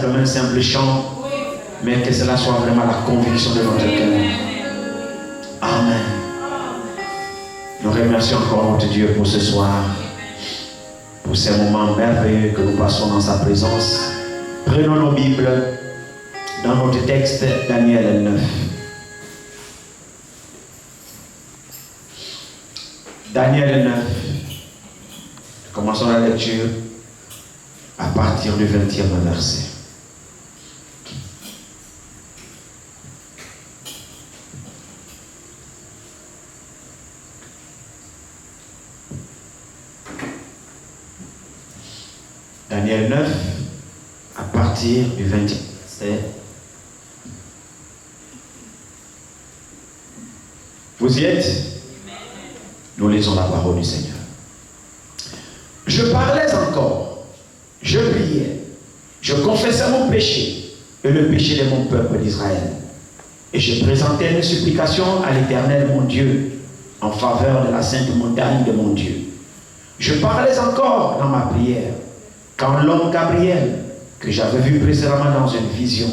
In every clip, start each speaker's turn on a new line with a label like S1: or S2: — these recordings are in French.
S1: comme un simple chant, mais que cela soit vraiment la conviction de notre cœur. Amen. Nous remercions encore notre Dieu pour ce soir, pour ces moments merveilleux que nous passons dans sa présence. Prenons nos Bibles dans notre texte Daniel 9. Daniel 9. Commençons la lecture à partir du 20e verset. Daniel 9, à partir du 20e verset. Vous y êtes? Nous lisons la parole du Seigneur. Je parlais encore, je priais, je confessais mon péché et le péché de mon peuple d'Israël. Et je présentais mes supplications à l'Éternel mon Dieu en faveur de la sainte montagne de mon Dieu. Je parlais encore dans ma prière quand l'homme Gabriel, que j'avais vu précédemment dans une vision,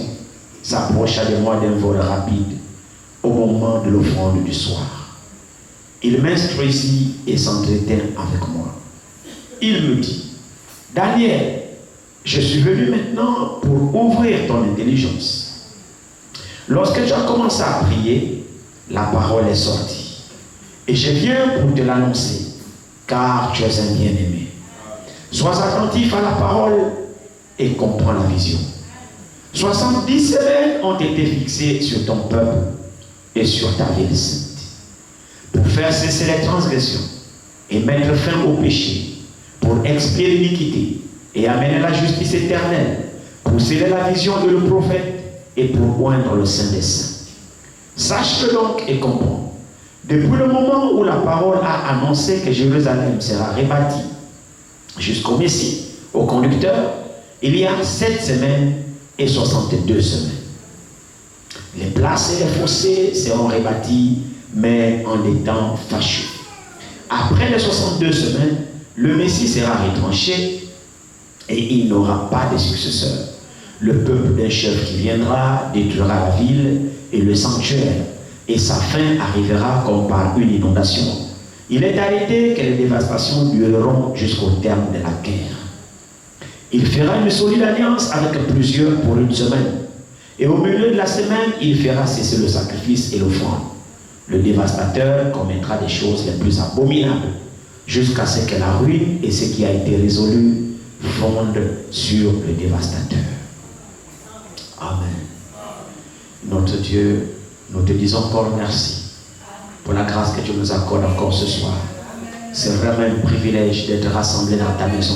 S1: s'approcha de moi d'un vol rapide au moment de l'offrande du soir. Il m'instruisit et s'entretint avec moi. Il me dit, Daniel, je suis venu maintenant pour ouvrir ton intelligence. Lorsque tu as commencé à prier, la parole est sortie. Et je viens pour te l'annoncer, car tu es un bien-aimé. Sois attentif à la parole et comprends la vision. 70 semaines ont été fixées sur ton peuple et sur ta ville sainte, pour faire cesser les transgressions et mettre fin au péché, pour expier l'iniquité et amener la justice éternelle, pour sceller la vision de le prophète et pour oindre le Saint des Saints. Sache-le donc et comprends. Depuis le moment où la parole a annoncé que Jérusalem sera rebâtie jusqu'au Messie, au conducteur, il y a 7 semaines et 62 semaines. Les places et les fossés seront rebâtis, mais en des temps fâcheux. Après les 62 semaines, le Messie sera retranché et il n'aura pas de successeur. Le peuple d'un chef qui viendra détruira la ville et le sanctuaire, et sa fin arrivera comme par une inondation. Il est arrêté que les dévastations dureront jusqu'au terme de la guerre. Il fera une solide alliance avec plusieurs pour une semaine. Et au milieu de la semaine, il fera cesser le sacrifice et l'offrande. Le dévastateur commettra des choses les plus abominables, jusqu'à ce que la ruine et ce qui a été résolu fondent sur le dévastateur. Amen. Notre Dieu, nous te disons encore merci pour la grâce que tu nous accordes encore ce soir. C'est vraiment un privilège d'être rassemblés dans ta maison.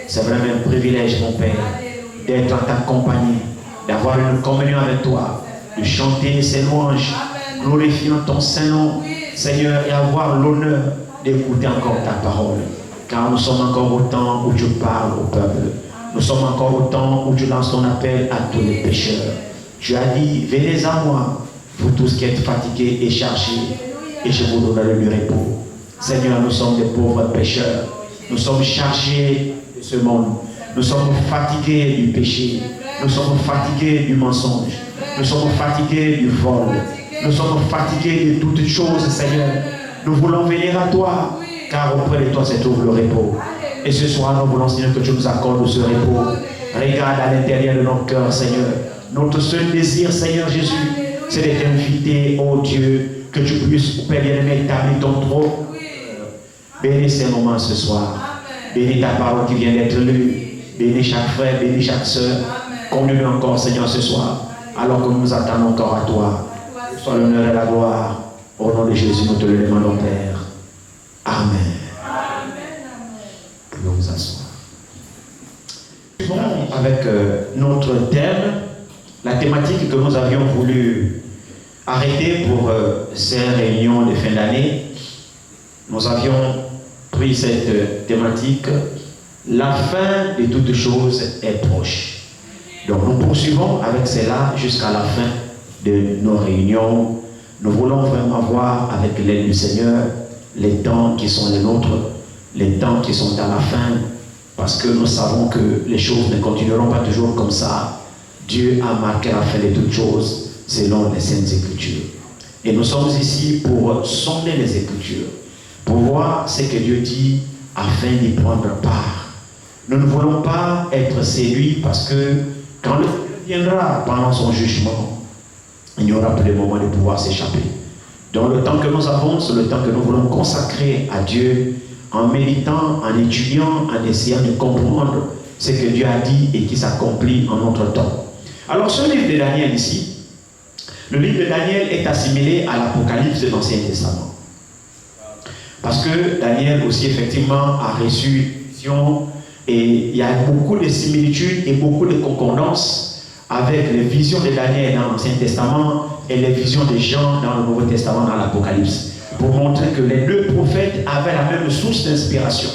S1: C'est vraiment un privilège, mon Père, d'être en ta compagnie, d'avoir une communion avec toi, de chanter ces louanges, glorifiant ton Saint-Nom, Seigneur, et avoir l'honneur d'écouter encore ta parole. Car nous sommes encore au temps où tu parles au peuple. Nous sommes encore au temps où tu lances ton appel à tous les pécheurs. Tu as dit, venez à moi, vous tous qui êtes fatigués et chargés, et je vous donnerai du repos. Seigneur, nous sommes des pauvres pécheurs. Nous sommes chargés de ce monde. Nous sommes fatigués du péché. Nous sommes fatigués du mensonge. Nous sommes fatigués du vol. Nous sommes fatigués de toutes choses, Seigneur. Nous voulons venir à toi, car auprès de toi se trouve le repos. Et ce soir, nous voulons, Seigneur, que tu nous accordes ce repos. Regarde à l'intérieur de nos cœurs, Seigneur. Notre seul désir, Seigneur Jésus, c'est de t'inviter, oh Dieu, que tu puisses, Père bien-aimé, établir ton trône. Bénis ces moments ce soir. Bénis ta parole qui vient d'être lue. Bénis chaque frère, bénis chaque soeur. Conduis-nous encore, Seigneur, ce soir, alors que nous nous attendons encore à toi. Sois l'honneur et la gloire. Au nom de Jésus, nous te le demandons, Père. Amen. Pouvez vous asseoir. Bon, avec notre thème, la thématique que nous avions voulu arrêter pour ces réunions de fin d'année, nous avions pris cette thématique. La fin de toutes choses est proche. Donc nous poursuivons avec cela jusqu'à la fin de nos réunions. Nous voulons vraiment voir avec l'aide du Seigneur les temps qui sont les nôtres, les temps qui sont à la fin, parce que nous savons que les choses ne continueront pas toujours comme ça. Dieu a marqué la fin de toutes choses selon les Saintes Écritures. Et nous sommes ici pour sonder les Écritures, pour voir ce que Dieu dit afin d'y prendre part. Nous ne voulons pas être séduits parce que quand le Seigneur viendra pendant son jugement, il n'y aura plus de moment de pouvoir s'échapper. Donc le temps que nous avons, c'est le temps que nous voulons consacrer à Dieu en méditant, en étudiant, en essayant de comprendre ce que Dieu a dit et qui s'accomplit en notre temps. Alors ce livre de Daniel ici, le livre de Daniel est assimilé à l'Apocalypse de l'Ancien Testament. Parce que Daniel aussi effectivement a reçu une vision et il y a beaucoup de similitudes et beaucoup de concordances avec les visions de Daniel dans l'Ancien Testament et les visions de Jean dans le Nouveau Testament, dans l'Apocalypse, pour montrer que les deux prophètes avaient la même source d'inspiration.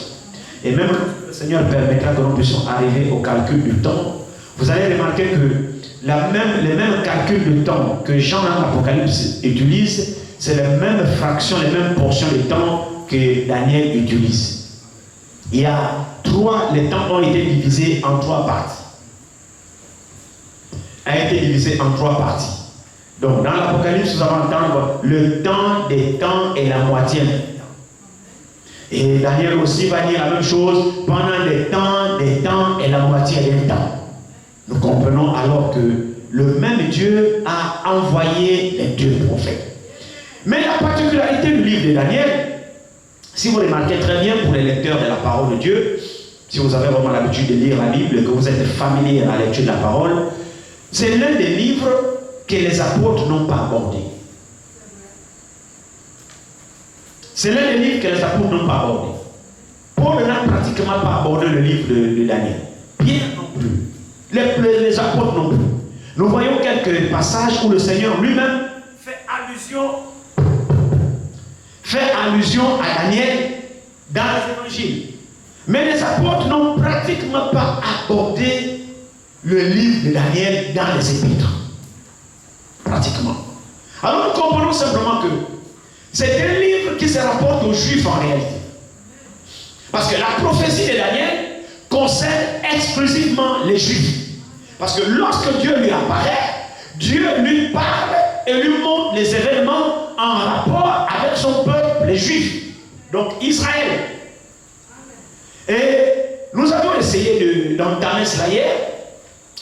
S1: Et même le Seigneur permettra que nous puissions arriver au calcul du temps. Vous allez remarquer que les mêmes calculs de temps que Jean dans l'Apocalypse utilise, c'est les mêmes fractions, les mêmes portions de temps que Daniel utilise. Il y a les temps ont été divisés en 3 parties. A été divisé en 3 parties. Donc dans l'Apocalypse, nous allons entendre le temps des temps et la moitié du temps. Et Daniel aussi va dire la même chose pendant des temps et la moitié des temps. Nous comprenons alors que le même Dieu a envoyé les 2 prophètes. Mais la particularité du livre de Daniel, si vous remarquez très bien pour les lecteurs de la parole de Dieu, si vous avez vraiment l'habitude de lire la Bible et que vous êtes familier à la lecture de la parole, c'est l'un des livres que les apôtres n'ont pas abordé. C'est l'un des livres que les apôtres n'ont pas abordé. Paul n'a pratiquement pas abordé le livre de Daniel. Pierre non plus. Les apôtres non plus. Nous voyons quelques passages où le Seigneur lui-même fait allusion à Daniel dans les évangiles. Mais les apôtres n'ont pratiquement pas abordé le livre de Daniel dans les épîtres. Pratiquement. Alors nous comprenons simplement que c'est un livre qui se rapporte aux Juifs en réalité. Parce que la prophétie de Daniel concerne exclusivement les Juifs. Parce que lorsque Dieu lui apparaît, Dieu lui parle et lui montre les événements en rapport avec son peuple, les Juifs. Donc Israël. Et nous avons essayé d'entamer cela hier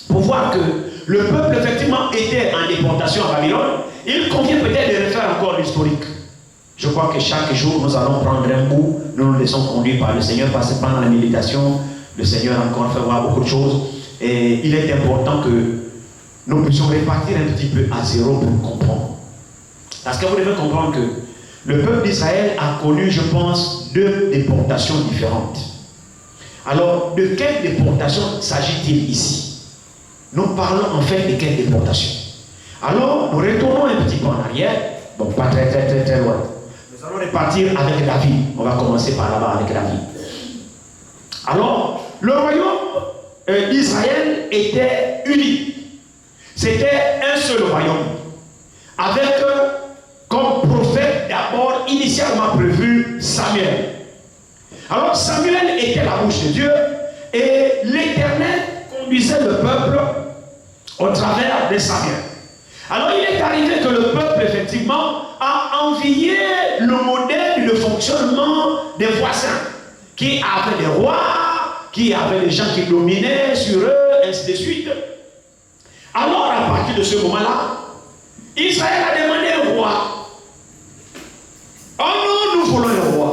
S1: pour voir que le peuple effectivement était en déportation à Babylone. Il convient peut-être de refaire encore l'historique. Je crois que chaque jour nous allons prendre un bout, nous nous laissons conduire par le Seigneur parce que pendant la méditation, le Seigneur a encore fait voir beaucoup de choses. Et il est important que nous puissions répartir un petit peu à zéro pour comprendre. Parce que vous devez comprendre que le peuple d'Israël a connu, je pense, 2 déportations différentes. Alors, de quelle déportation s'agit-il ici? Nous parlons en fait de quelle déportation? Alors, nous retournons un petit peu en arrière, bon, pas très loin. Nous allons repartir avec David. On va commencer par là-bas avec David. Alors, le royaume d'Israël était uni. C'était un seul royaume. Avec comme prophète d'abord initialement prévu Samuel. Alors Samuel était la bouche de Dieu et l'Éternel conduisait le peuple au travers de Samuel. Alors il est arrivé que le peuple effectivement a envié le modèle de fonctionnement des voisins qui avaient des rois, qui avaient des gens qui dominaient sur eux, ainsi de suite. Alors à partir de ce moment-là, Israël a demandé un roi. Oh non, nous voulons un roi.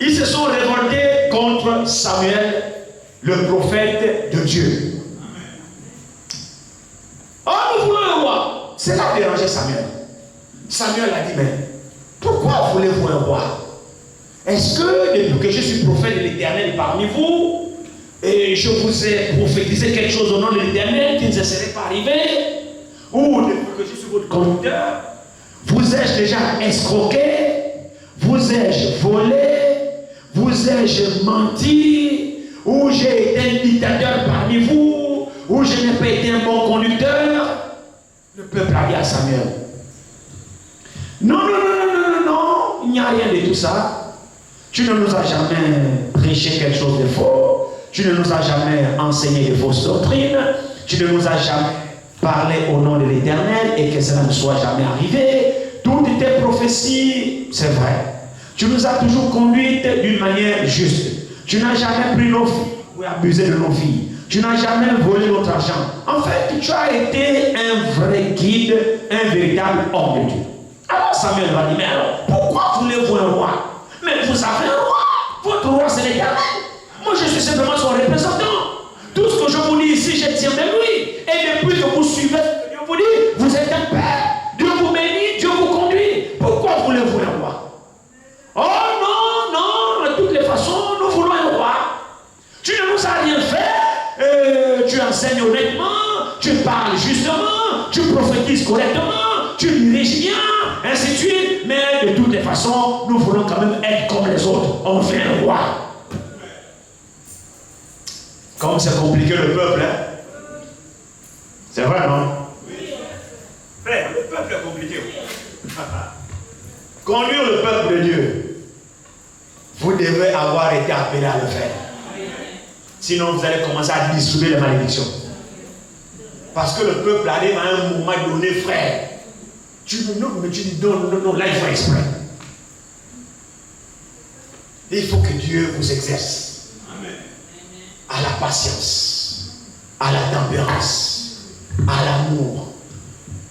S1: Ils se sont révoltés contre Samuel, le prophète de Dieu. Oh, nous voulons un roi. C'est là que dérangeait Samuel. Samuel a dit, mais pourquoi voulez-vous un roi? Est-ce que depuis que je suis prophète de l'Éternel parmi vous, et je vous ai prophétisé quelque chose au nom de l'Éternel qui ne se serait pas arrivé, ou depuis que je suis votre conducteur, vous ai-je déjà escroqué? Vous ai-je volé? Vous ai-je menti? Ou j'ai été un dictateur parmi vous? Ou je n'ai pas été un bon conducteur? Le peuple a dit à Samuel, non, il n'y a rien de tout ça. Tu ne nous as jamais prêché quelque chose de faux. Tu ne nous as jamais enseigné de fausses doctrines. Tu ne nous as jamais parlait au nom de l'Éternel et que cela ne soit jamais arrivé. Toutes tes prophéties, c'est vrai. Tu nous as toujours conduites d'une manière juste. Tu n'as jamais pris nos filles ou abusé de nos filles. Tu n'as jamais volé notre argent. En fait, tu as été un vrai guide, un véritable homme de Dieu. Alors Samuel va dire, mais alors, pourquoi voulez-vous un roi? Mais vous avez un roi. Votre roi, c'est l'Éternel. Moi, je suis simplement son représentant. Tout ce que je vous dis ici, je tiens de lui. Et depuis que vous suivez ce que Dieu vous dit, vous êtes un père. Dieu vous bénit, Dieu vous conduit. Pourquoi voulez-vous un roi? Oh non, non, de toutes les façons, nous voulons un roi. Tu ne nous as rien fait. Tu enseignes honnêtement, tu parles justement, tu prophétises correctement, tu diriges bien, ainsi de suite. Mais de toutes les façons, nous voulons quand même être comme les autres. On fait un roi. Comme c'est compliqué le peuple, hein? C'est vrai, non? Oui. Frère, le peuple est compliqué. Conduire le peuple de Dieu, vous devez avoir été appelé à le faire. Sinon, vous allez commencer à distribuer les malédictions. Parce que le peuple arrive à un moment donné, frère. Tu dis non, là, il faut exprès. Il faut que Dieu vous exerce. À la patience, à la tempérance, à l'amour.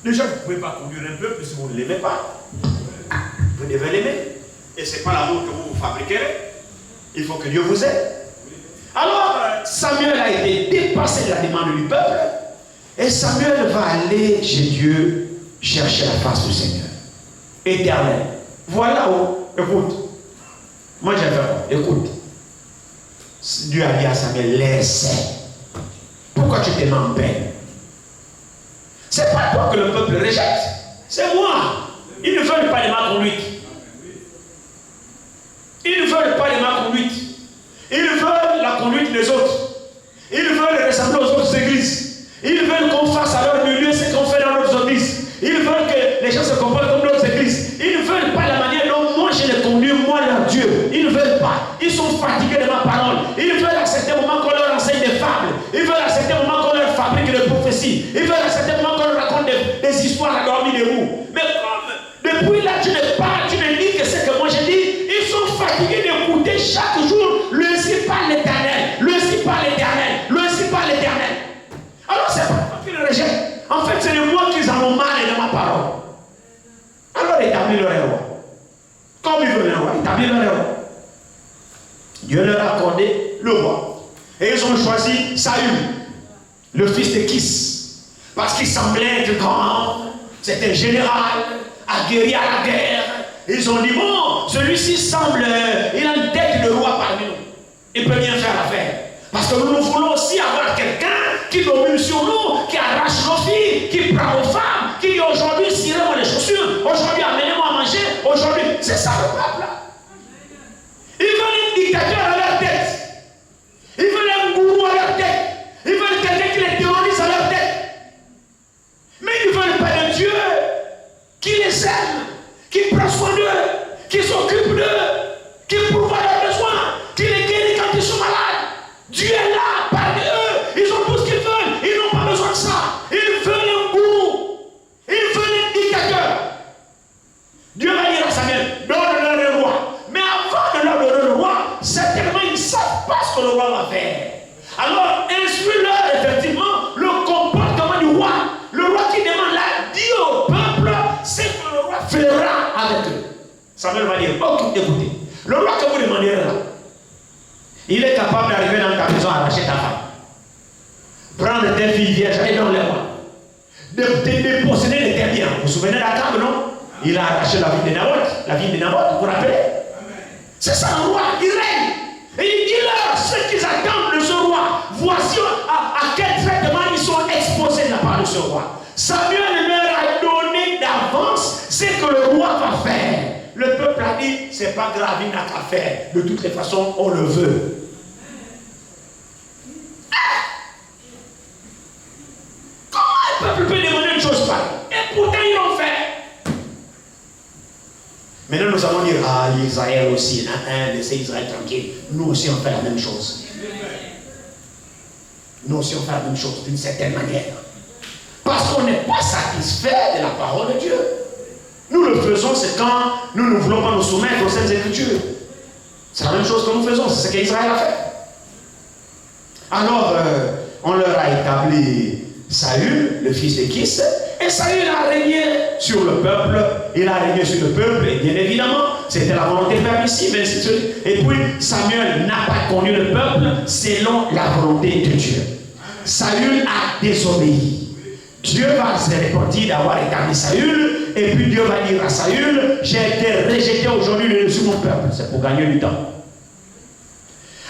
S1: Déjà, vous ne pouvez pas conduire un peuple si vous ne l'aimez pas. Vous devez l'aimer. Et ce n'est pas l'amour que vous fabriquerez. Il faut que Dieu vous aide. Alors, Samuel a été dépassé de la demande du peuple. Et Samuel va aller chez Dieu chercher la face du Seigneur. Éternel. Voilà où, écoute. Moi, j'ai fait, écoute. Dieu a dit à Samuel, laisse. Pourquoi tu te mets en peine? C'est pas toi que le peuple rejette, c'est moi. Ils ne veulent pas de ma conduite. Ils ne veulent pas de ma conduite. Ils veulent la conduite des autres. Ils veulent ressembler aux autres églises. Ils veulent qu'on fasse à leur milieu ce qu'on fait dans d'autres églises. Ils veulent que les gens se comportent comme d'autres églises. Ils ne veulent pas la manière dont moi je les conduis, moi leur Dieu. Ils ne veulent pas. Ils sont fatigués de ma parole. Ils veulent à certains moments qu'on leur enseigne des fables. Ils veulent à certains moments qu'on leur fabrique des prophéties. Ils veulent à certains moments qu'on leur raconte des histoires à dormir debout. Mais comme depuis là tu ne parles, tu ne dis que ce que moi je dis, ils sont fatigués d'écouter chaque jour le ainsi par l'Éternel, le ainsi par l'Éternel, le ainsi par l'Éternel. Alors c'est pas toi qui le rejettent. En fait, c'est de moi qu'ils en ont marre de ma parole. Alors établis leur roi. Comme ils veulent un roi, établis leur roi. Dieu leur a accordé le roi. Et ils ont choisi Saül, le fils de Kis. Parce qu'il semblait être grand, c'était général, aguerri à la guerre. Ils ont dit, bon, celui-ci semble, il a une tête de roi parmi nous. Il peut bien faire l'affaire. Parce que nous voulons aussi avoir quelqu'un qui domine sur nous, qui arrache nos filles, qui prend aux femmes, qui dit aujourd'hui, cirez-moi les chaussures, aujourd'hui, amenez-moi à manger, aujourd'hui. C'est ça le peuple là. Ils veulent un dictateur à leur tête. Ils veulent un gourou à leur tête. Ils veulent quelqu'un qui les terrorise à leur tête. Mais ils ne veulent pas de Dieu qui les aime, qui prend soin d'eux, qui s'occupe d'eux, qui pourvoit leurs besoins, qui les guérit quand ils sont malades. Dieu est là parmi eux. Ils ont tout ce qu'ils veulent. Ils n'ont pas besoin de ça. Ils veulent un gourou. Ils veulent un dictateur. Dieu va dire à Samuel, donne-leur le roi. Mais avant de leur donner le roi, certainement ils ne savent pas ce que le roi va faire. Alors instruis-leur effectivement le comportement du roi. Le roi qui demande là, dit au peuple ce que le roi fera avec eux. Samuel va dire, ok, écoutez, le roi que vous demandez là, il est capable d'arriver dans ta maison, arracher ta femme, prendre tes filles vierges et dans les rois, de déposséder de tes biens. Vous vous souvenez d'Akab, non? Il a arraché la ville de Naboth. La ville de Naboth, vous vous rappelez? C'est ça le roi, il règne. Et il dit leur ce qu'ils attendent de ce roi. Voici à quel traitement ils sont exposés de la part de ce roi. Samuel leur a donné d'avance ce que le roi va faire. Le peuple a dit, c'est pas grave, il n'a qu'à faire. De toutes les façons, on le veut. Comment un peuple peut demander une chose pareille? Et pourtant, ils l'ont fait. Maintenant, nous allons dire, ah, Israël aussi, laissez Israël tranquille. Nous aussi, on fait la même chose. Nous aussi, on fait la même chose, d'une certaine manière. Parce qu'on n'est pas satisfait de la parole de Dieu. Nous le faisons, c'est quand nous ne voulons pas nous soumettre aux Saintes Écritures. C'est la même chose que nous faisons, c'est ce qu'Israël a fait. Alors, on leur a établi Saül, le fils de Kis, et Saül a régné sur le peuple. Il a régné sur le peuple, et bien évidemment, c'était la volonté permissive, ainsi de suite. Et puis, Samuel n'a pas connu le peuple selon la volonté de Dieu. Saül a désobéi. Dieu va se repentir d'avoir établi Saül, et puis Dieu va dire à Saül, j'ai été rejeté aujourd'hui sur mon peuple. C'est pour gagner du temps.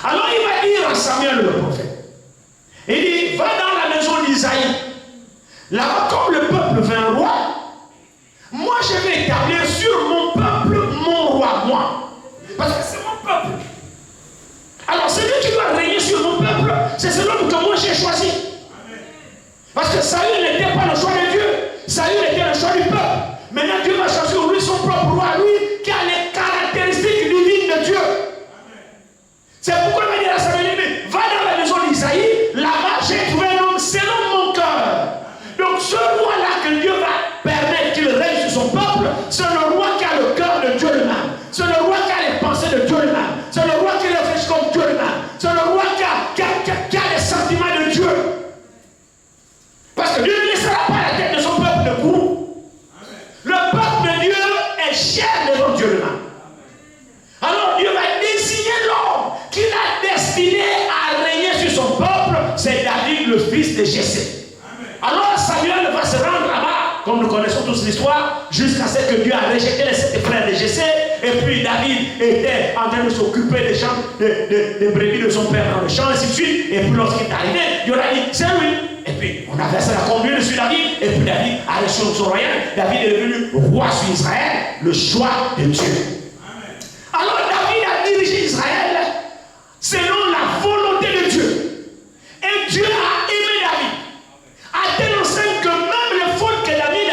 S1: Alors il va dire à Samuel le prophète, il dit, va dans la maison d'Isaïe. Là-bas, comme le peuple veut un roi, moi je vais établir sur mon peuple mon roi, moi. Parce que c'est mon peuple. Alors celui qui doit régner sur mon peuple, c'est celui que moi j'ai choisi. Parce que Saül n'était pas le choix de Dieu. Saül était le choix du peuple. Maintenant Dieu va choisir lui son propre roi, lui qui a les caractéristiques divines de Dieu. C'est pourquoi il va dire à Samuel, va dans la maison d'Isaïe, là-bas j'ai trouvé un homme selon mon cœur. Donc ce roi-là que Dieu va permettre qu'il règne sur son peuple, c'est le roi qui a le cœur de Dieu lui-même. C'est le roi qui a les pensées de Dieu lui-même. C'est le roi qui réfléchit comme Dieu lui-même. C'est le roi qui a les sentiments de Dieu. Parce que Dieu ne laissera pas la tête de son peuple de courroux. Le peuple de Dieu est cher devant Dieu lui-même. Alors Dieu va désigner l'homme qu'il a destiné à régner sur son peuple, c'est David, le fils de Jessé. Alors Samuel va se rendre là-bas, comme nous connaissons tous l'histoire, jusqu'à ce que Dieu a rejeté les 7 frères de Jessé, et puis David était en train de s'occuper des champs, des brebis de son père dans le champ, ainsi de suite, et puis lorsqu'il est arrivé, Dieu a dit, c'est lui. Et puis on a versé la conduite dessus David, et puis David a reçu son royaume. David est devenu roi sur Israël, le choix de Dieu. Alors David a dirigé Israël selon la volonté de Dieu. Et Dieu a aimé David. À tel enseigne que même les fautes que David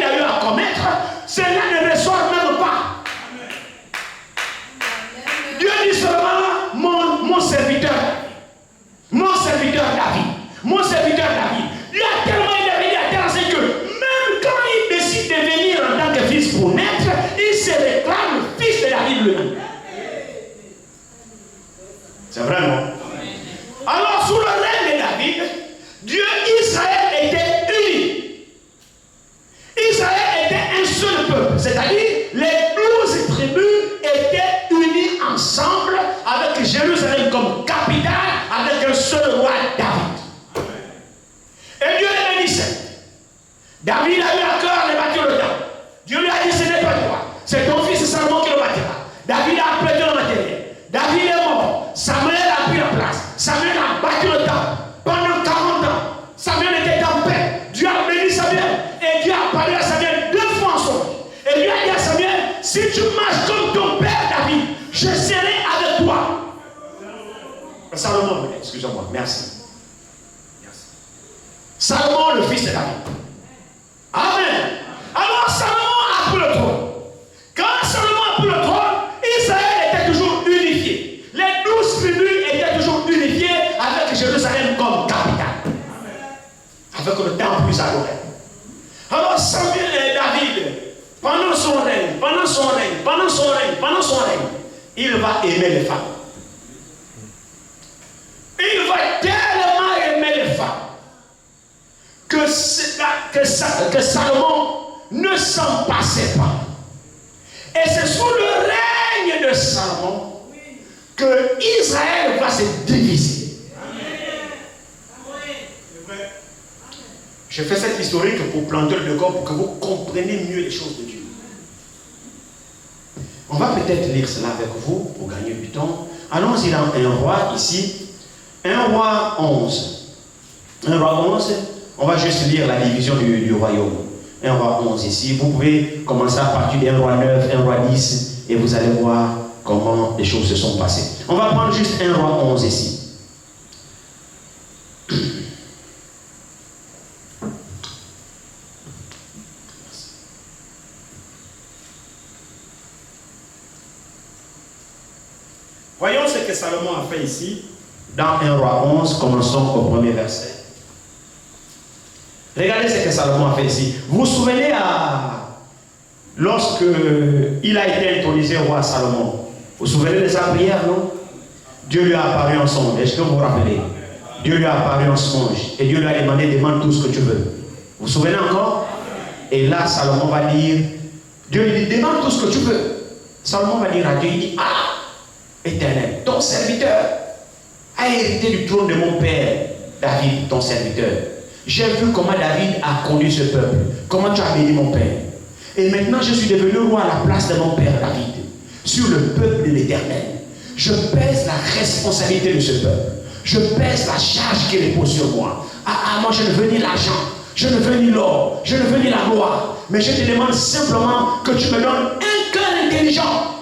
S1: a eu à commettre, cela ne ressort même pas. Dieu dit seulement mon serviteur. Mon serviteur David. Mon serviteur David. Dieu a tellement aimé David à tel enseigne que même quand il décide de venir en tant que fils pour naître, il se réclame le fils de David lui-même. C'est vrai, non? Alors, sous le règne de David, Dieu, Israël était uni. Israël était un seul peuple. C'est-à-dire, les 12 tribus étaient unies ensemble avec Jérusalem comme capitale, avec un seul roi, David. Et Dieu les bénissait. David a eu à cœur de bâtir le temple. Dieu lui a dit, ce n'est pas toi. C'est ton fils Salomon qui le bâtira. David a prêté le matériel. David est mort. Samuel a pris la place. Samuel a bâti le temple. Pendant 40 ans, Samuel était en paix. Dieu a béni Samuel. Et Dieu a parlé à Samuel 2 fois en son nom. Et Dieu a dit à Samuel, si tu marches comme ton père David, je serai avec toi. Salomon, excusez-moi, merci. Salomon, le fils de David. Amen. Alors Salomon a pris le trône. Quand Salomon a pris le trône, Israël était toujours unifié. Les 12 tribus étaient toujours unifiées avec Jérusalem comme capitale. Avec le temple plus adoré. Alors Samuel et David, pendant son règne, il va aimer les femmes. Il va tellement aimer les femmes que Salomon ne s'en passait pas. Et c'est sous le règne de Salomon que Israël va se diviser. Je fais cette historique pour planter le décor pour que vous compreniez mieux les choses de Dieu. On va peut-être lire cela avec vous pour gagner du temps. Allons-y dans un roi ici. 1 roi 11. 1 roi 11, on va juste lire la division du royaume. 1 roi 11 ici. Vous pouvez commencer à partir d'1 roi 9, 1 roi 10 et vous allez voir comment les choses se sont passées. On va prendre juste 1 roi 11 ici. Voyons ce que Salomon a fait ici. Dans 1 roi 11, commençons au premier verset. Regardez ce que Salomon a fait ici. Vous vous souvenez lorsque il a été intronisé roi Salomon? Vous vous souvenez de sa prière, non? Dieu lui a apparu en songe. Est-ce que vous vous rappelez? Dieu lui a apparu en songe. Et Dieu lui a demandé, demande tout ce que tu veux. Vous vous souvenez encore? Et là, Salomon va dire, Dieu lui dit, demande tout ce que tu veux. Salomon va dire à Dieu, il dit, ah, Éternel, ton serviteur a hérité du trône de mon père, David, ton serviteur. J'ai vu comment David a conduit ce peuple, comment tu as béni mon père. Et maintenant, je suis devenu roi à la place de mon père David, sur le peuple de l'Éternel. Je pèse la responsabilité de ce peuple. Je pèse la charge qui repose sur moi. Moi, je ne veux ni l'argent, je ne veux ni l'or, je ne veux ni la gloire. Mais je te demande simplement que tu me donnes un cœur intelligent.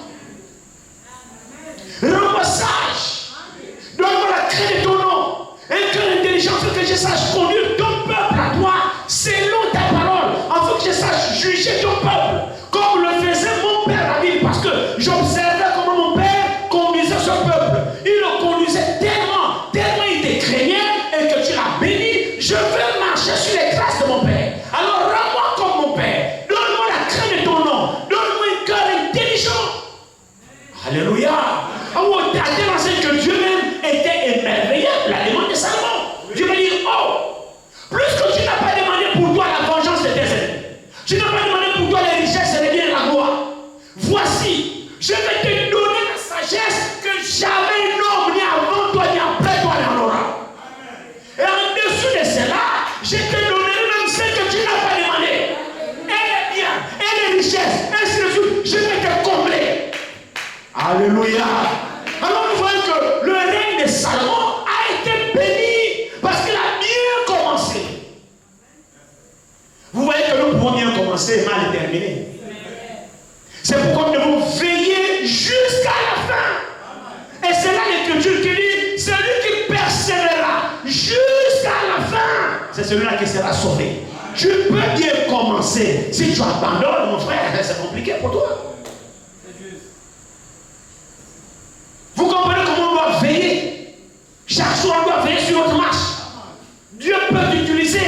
S1: Rends-moi sage. Donne-moi la crainte de ton nom. Un cœur intelligent, afin que je sache conduire ton peuple à toi selon ta parole. Afin que je sache juger ton peuple. Comme le faisait mon père David. Parce que j'observais comment mon père conduisait ce peuple. Il le conduisait tellement il te craignait et que tu l'as béni. Je veux marcher sur les traces de mon père. Alors rends-moi comme mon père. Donne-moi la crainte de ton nom. Donne-moi un cœur intelligent. Alléluia. À tel enseigne que Dieu même était émerveillé de la demande de Salomon. Dieu me dit, oh, plus que tu n'as pas demandé pour toi la vengeance de tes ennemis, tu n'as pas demandé pour toi les richesses et les biens et la gloire. Voici, je vais te donner la sagesse que jamais un homme ni avant toi ni après toi n'en aura. Et en dessous de cela, je te donnerai même ce que tu n'as pas demandé. Et les biens, et les richesses, ainsi de suite, je vais te combler. Alléluia. Alors nous voyons que le règne de Salomon a été béni parce qu'il a bien commencé. Vous voyez que nous pouvons bien commencer et mal terminer. C'est pourquoi nous devons veiller jusqu'à la fin. Et c'est là l'Écriture qui dit, celui qui persévérera jusqu'à la fin, c'est celui-là qui sera sauvé. Tu peux bien commencer. Si tu abandonnes, mon frère, c'est compliqué pour toi. Vous comprenez comment on doit veiller? Chaque jour, on doit veiller sur notre marche. Dieu peut t'utiliser.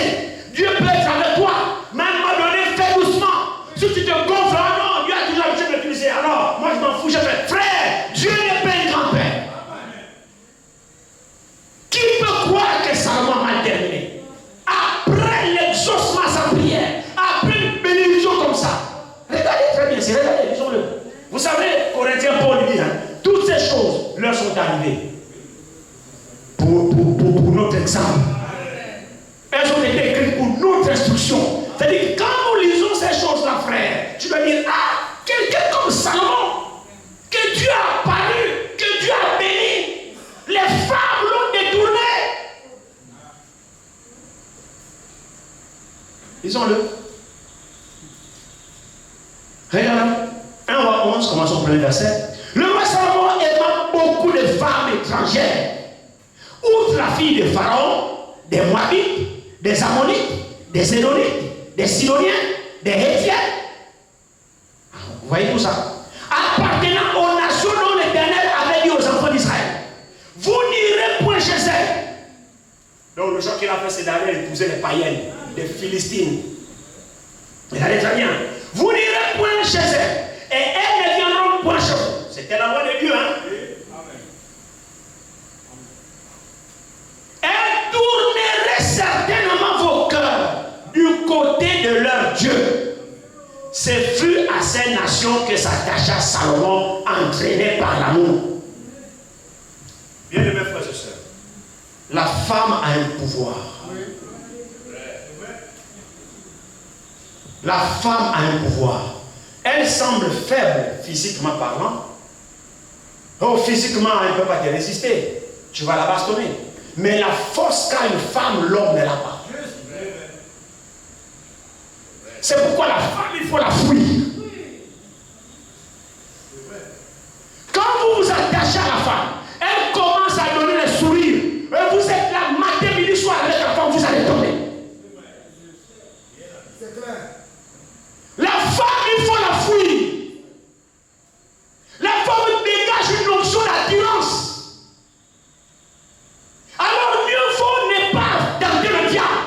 S1: Dieu peut être avec toi. Mais à un moment donné, fais doucement. Si tu te gonfles, non, Dieu a toujours l'habitude de m'utiliser. Alors, moi, je m'en fous. Je fais, frère, Dieu n'est pas un grand-père. Qui peut croire que Salomon a mal terminé? Après l'exaucement à sa prière, après une bénédiction comme ça. Regardez très bien, regardez, lisons-le. Vous savez, Corinthiens, Paul dit, toutes ces choses leur sont arrivées pour notre exemple. Elles ont été écrites pour notre instruction. C'est-à-dire que quand nous lisons ces choses-là, frère, tu vas dire, ah, quelqu'un comme Salomon, que Dieu a apparu, que Dieu a béni, les femmes l'ont détourné. Lisons-le. Regardez. 1 roi 11, commençons au premier verset. Le roi Salomon aima beaucoup de femmes étrangères. Outre la fille de Pharaon, des Moabites, des Ammonites, des Sédonites, des Sidoniens, des Hétiens. Vous voyez tout ça? Appartenant aux nations dont l'Éternel avait dit aux enfants d'Israël, vous n'irez point chez elles. Donc le choix qu'il a fait, c'est d'aller épouser les païennes, les Philistines. Regardez très bien. Vous n'irez point chez elles. Et elles ne viendront point chez vous. C'était la voix de Dieu, hein? Elles tourneraient certainement vos cœurs du côté de leur Dieu. Ce fut à ces nations que s'attacha Salomon, entraîné par l'amour. Bien aimés frères et sœurs, la femme a un pouvoir. La femme a un pouvoir. Elle semble faible physiquement parlant. Oh, physiquement, elle ne peut pas te résister. Tu vas la bastonner. Mais la force qu'a une femme, l'homme ne l'a pas. C'est pourquoi la femme, il faut la fuir. Quand vous vous attachez à la femme, elle commence à donner les sourires. Et vous êtes là, matin, midi, soir avec la femme, vous allez tomber. La femme, il faut la fuir. La femme dégage une notion d'attirance. Alors mieux vaut ne pas tenter le diable.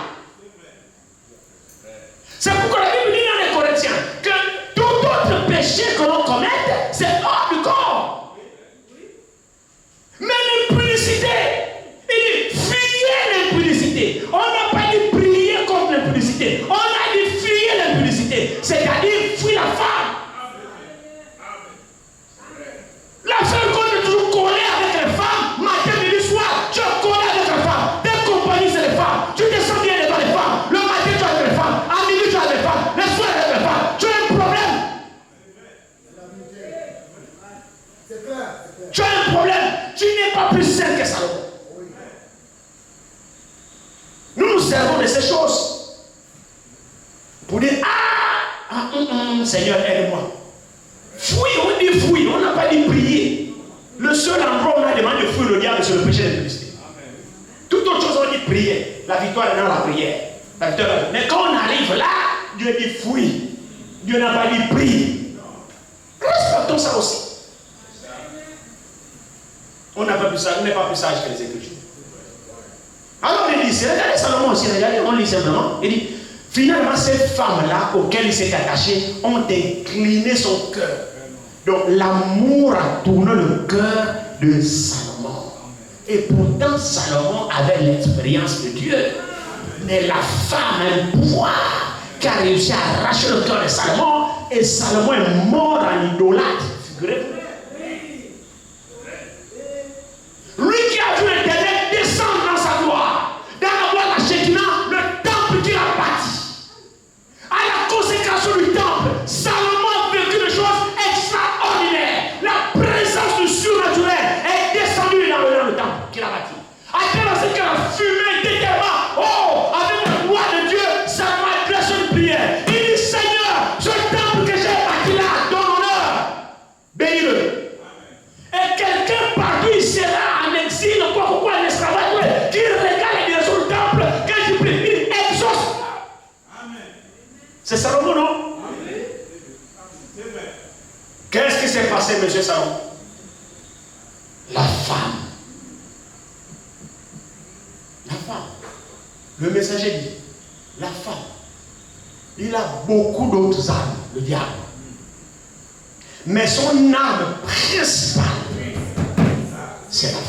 S1: l'impudicité. Il dit, fuyez l'impudicité. On n'a pas dit prier contre l'impudicité. On a dit fuyez l'impudicité. C'est-à-dire, fuis la femme. La femme qu'on est toujours collée avec les femmes, matin, midi, soir, tu es collé avec les femmes. Tes compagnies, c'est les femmes. Tu te sens bien devant les femmes. Le matin, tu as avec les femmes. À midi, tu as avec les femmes. Le soir, avec les femmes. Tu as un problème. Tu as un problème. Tu n'es pas plus sain que Salomon. Nous nous servons de ces choses pour dire Seigneur, aide-moi. Fouille, on dit fouille, on n'a pas dit prier. Le seul endroit où on a demandé de fouiller le diable, c'est le péché de l'impudicité. Toute autre chose, on dit prier. La victoire est dans la prière. La victoire est dans... Mais quand on arrive là, Dieu dit fouille. Dieu n'a pas dit prie. Respectons ça aussi. On n'est pas plus sage que les Écritures. Alors il dit, regardez Salomon aussi, regardez, on lit simplement. Il dit, finalement, ces femmes-là auxquelles il s'est attaché ont incliné son cœur. Donc l'amour a tourné le cœur de Salomon. Et pourtant, Salomon avait l'expérience de Dieu. Mais la femme a un pouvoir qui a réussi à arracher le cœur de Salomon. Et Salomon est mort en idolâtre. Figurez-vous. Lui qui a vu l'Éternel descendre dans sa gloire, dans la gloire de la Shekinah, le temple qu'il a bâti. À la consécration du temple, Salomon a vécu des choses extraordinaires. La présence du surnaturel est descendue dans le temple qu'il a bâti. À tel point que la fumée était tellement, avec la gloire de Dieu, ça m'a adressé une prière. Il dit, Seigneur, ce temple que j'ai bâti là, ton honneur, bénis-le. Et quelqu'un partout il sera en exil, pourquoi un esclavage, qui regarde les directions du temple, quand il prie, il exauce. C'est Salomon, non? Qu'est-ce qui s'est passé, monsieur Salomon? La femme. La femme. Le messager dit, la femme. Il a beaucoup d'autres armes, le diable. Mais son arme principale, c'est la femme.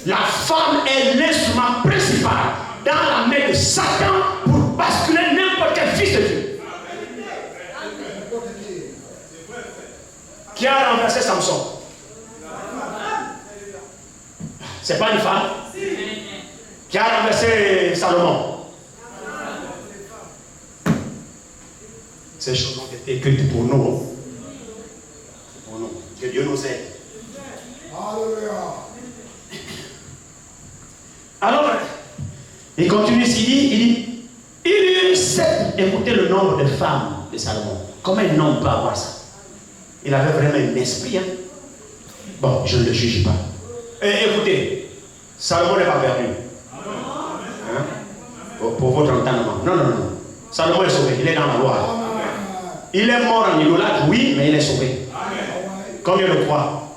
S1: La femme est l'instrument principal dans la main de Satan pour basculer n'importe quel fils de Dieu. Qui a renversé Samson? C'est pas une femme? Qui a renversé Salomon? Ces choses ont été écrites pour nous. Pour nous. Que Dieu nous aide. Alors, il continue ici, il y eut 7. Écoutez le nombre de femmes de Salomon. Comment un homme peut avoir ça? Il avait vraiment un esprit. Hein? Bon, je ne le juge pas. Et écoutez, Salomon n'est pas perdu. Hein? Pour votre entendement. Non. Salomon est sauvé, il est dans la gloire. Il est mort en idolâtre, oui, mais il est sauvé. Combien le croient?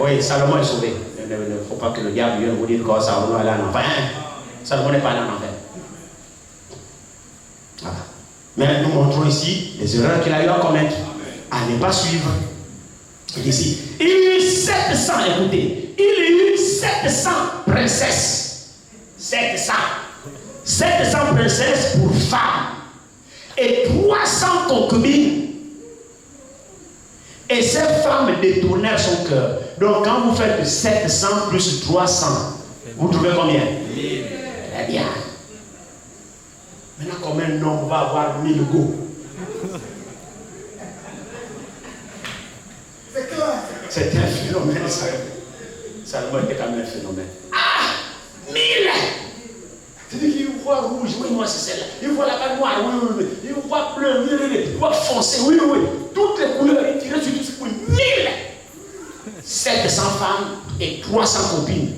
S1: Oui, Salomon est sauvé. Il ne faut pas que le diable vienne vous dire que Salomon est allé en enfer. Salomon n'est pas allé en enfer. Voilà. Mais nous montrons ici les erreurs qu'il a eu à commettre, à ne pas suivre. Ici, il y eut 700, écoutez, il y eut 700 princesses. 700 princesses pour femmes. Et 300 concubines. Et ces femmes détournèrent son cœur. Donc quand vous faites 700 plus 300, vous trouvez combien? Très bien. Maintenant, combien un homme va avoir 1000 go? C'était un phénomène, ça. Salomon était quand même un phénomène. 1000! C'est-à-dire qu'il voit rouge, oui, moi c'est celle-là. Il voit là-bas noir, oui. Il voit bleu, oui. Il voit foncé, oui. Toutes les couleurs, il tirait sur tout ce point. 1000! 700 femmes et 300 copines.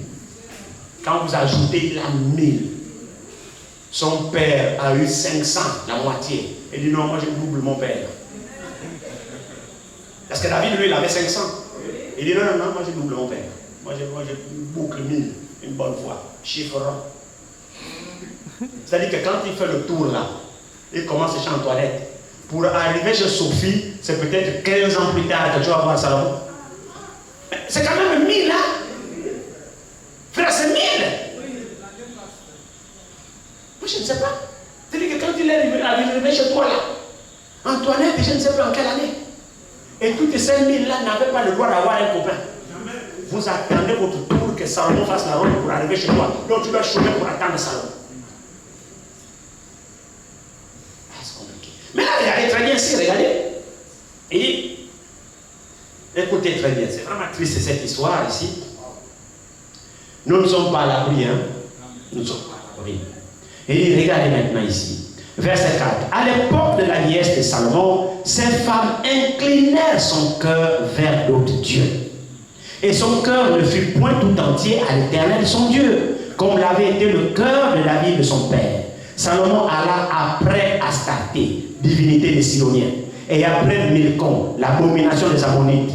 S1: Quand vous ajoutez la 1000, son père a eu 500, la moitié. Il dit non, moi je double mon père. Parce que David, lui, il avait 500. Il dit non, moi je double mon père. Moi je boucle 1000, une bonne fois. Chiffre rond. C'est-à-dire que quand il fait le tour là, il commence à chercher en toilette. Pour arriver chez Sophie, c'est peut-être 15 ans plus tard que tu vas voir Salomon. c'est quand même 1000, hein? Frère, c'est 1000. Moi, je ne sais pas. C'est-à-dire que quand il est arrivé chez toi, là, Antoinette, je ne sais pas en quelle année. Et toutes ces 1000 là n'avaient pas le droit d'avoir un copain. Vous attendez votre tour que Salomon fasse la ronde pour arriver chez toi. Donc tu dois chômer pour attendre Salomon. C'est compliqué. Mais là, regardez très bien ici, regardez. Et écoutez très bien, c'est vraiment triste cette histoire ici. Nous ne sommes pas à l'abri, hein. Nous ne sommes pas à l'abri. Et regardez maintenant ici. Verset 4. À l'époque de la vieillesse de Salomon, ces femmes inclinèrent son cœur vers d'autres dieux. Et son cœur ne fut point tout entier à l'Éternel son Dieu, comme l'avait été le cœur de David de son père. Salomon alla après Astarté, divinité des Sidoniens, et après Milcom, l'abomination des Ammonites.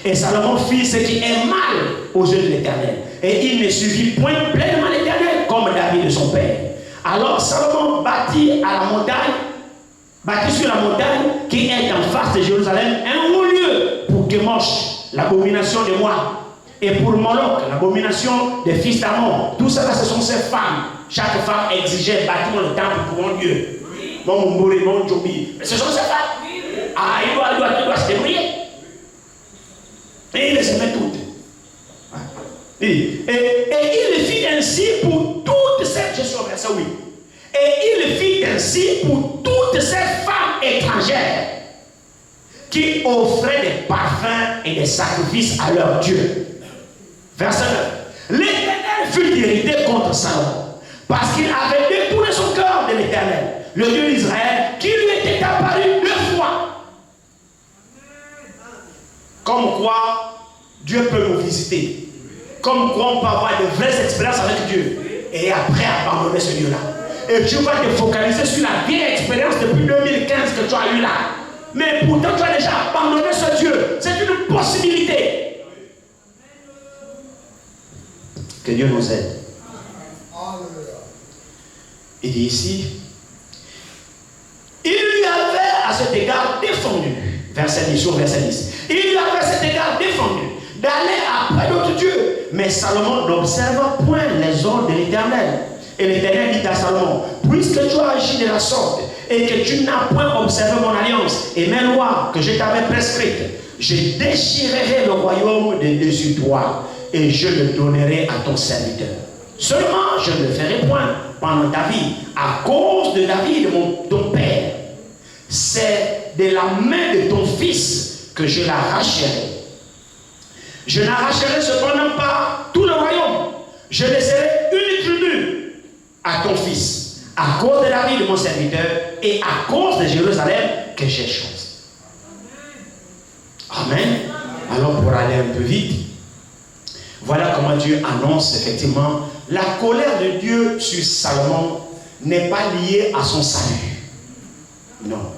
S1: Et Salomon fit ce qui est mal aux yeux de l'Éternel. Et il ne suivit point pleinement l'Éternel, comme David de son père. Alors Salomon bâtit sur la montagne qui est en face de Jérusalem un haut lieu pour Kemosh, l'abomination de moi, et pour Moloch, l'abomination des fils d'Amon. Tout cela, ce sont ces femmes. Chaque femme exigeait bâtiment le temple pour mon Dieu. Mon Mbouri, mon Djobi. Mais ce sont ces femmes. Ah, il doit se débrouiller. Et il les aimait toutes. Et il le fit ainsi pour toutes ces... Je suis au verset 8. Et il le fit ainsi pour toutes ces femmes étrangères qui offraient des parfums et des sacrifices à leur Dieu. Verset 9. L'Éternel fut irrité contre Salomon parce qu'il avait détourné son cœur de l'Éternel, le Dieu d'Israël, qui lui était apparu 2 fois. Comme quoi Dieu peut nous visiter. Comme quoi on peut avoir de vraies expériences avec Dieu et après abandonner ce Dieu-là. Et Dieu va te focaliser sur la vieille expérience depuis 2015 que tu as eu là. Mais pourtant tu as déjà abandonné ce Dieu. C'est une possibilité. Que Dieu nous aide. Il dit ici, il lui avait à cet égard défendu, verset 10 sur verset 10, il lui avait à cet égard défendu d'aller après d'autres dieux. Mais Salomon n'observa point les ordres de l'Éternel. Et l'Éternel dit à Salomon, puisque tu as agi de la sorte et que tu n'as point observé mon alliance et mes lois que je t'avais prescrites, je déchirerai le royaume de dessus toi et je le donnerai à ton serviteur. Seulement, je ne le ferai point pendant ta vie, à cause de David, ton père. C'est de la main de ton fils que je l'arracherai. Je n'arracherai cependant pas tout le royaume. Je laisserai une tribu à ton fils, à cause de David, mon serviteur, et à cause de Jérusalem que j'ai choisi. Amen. Alors, pour aller un peu vite, voilà comment Dieu annonce effectivement la colère de Dieu sur Salomon n'est pas liée à son salut. Non.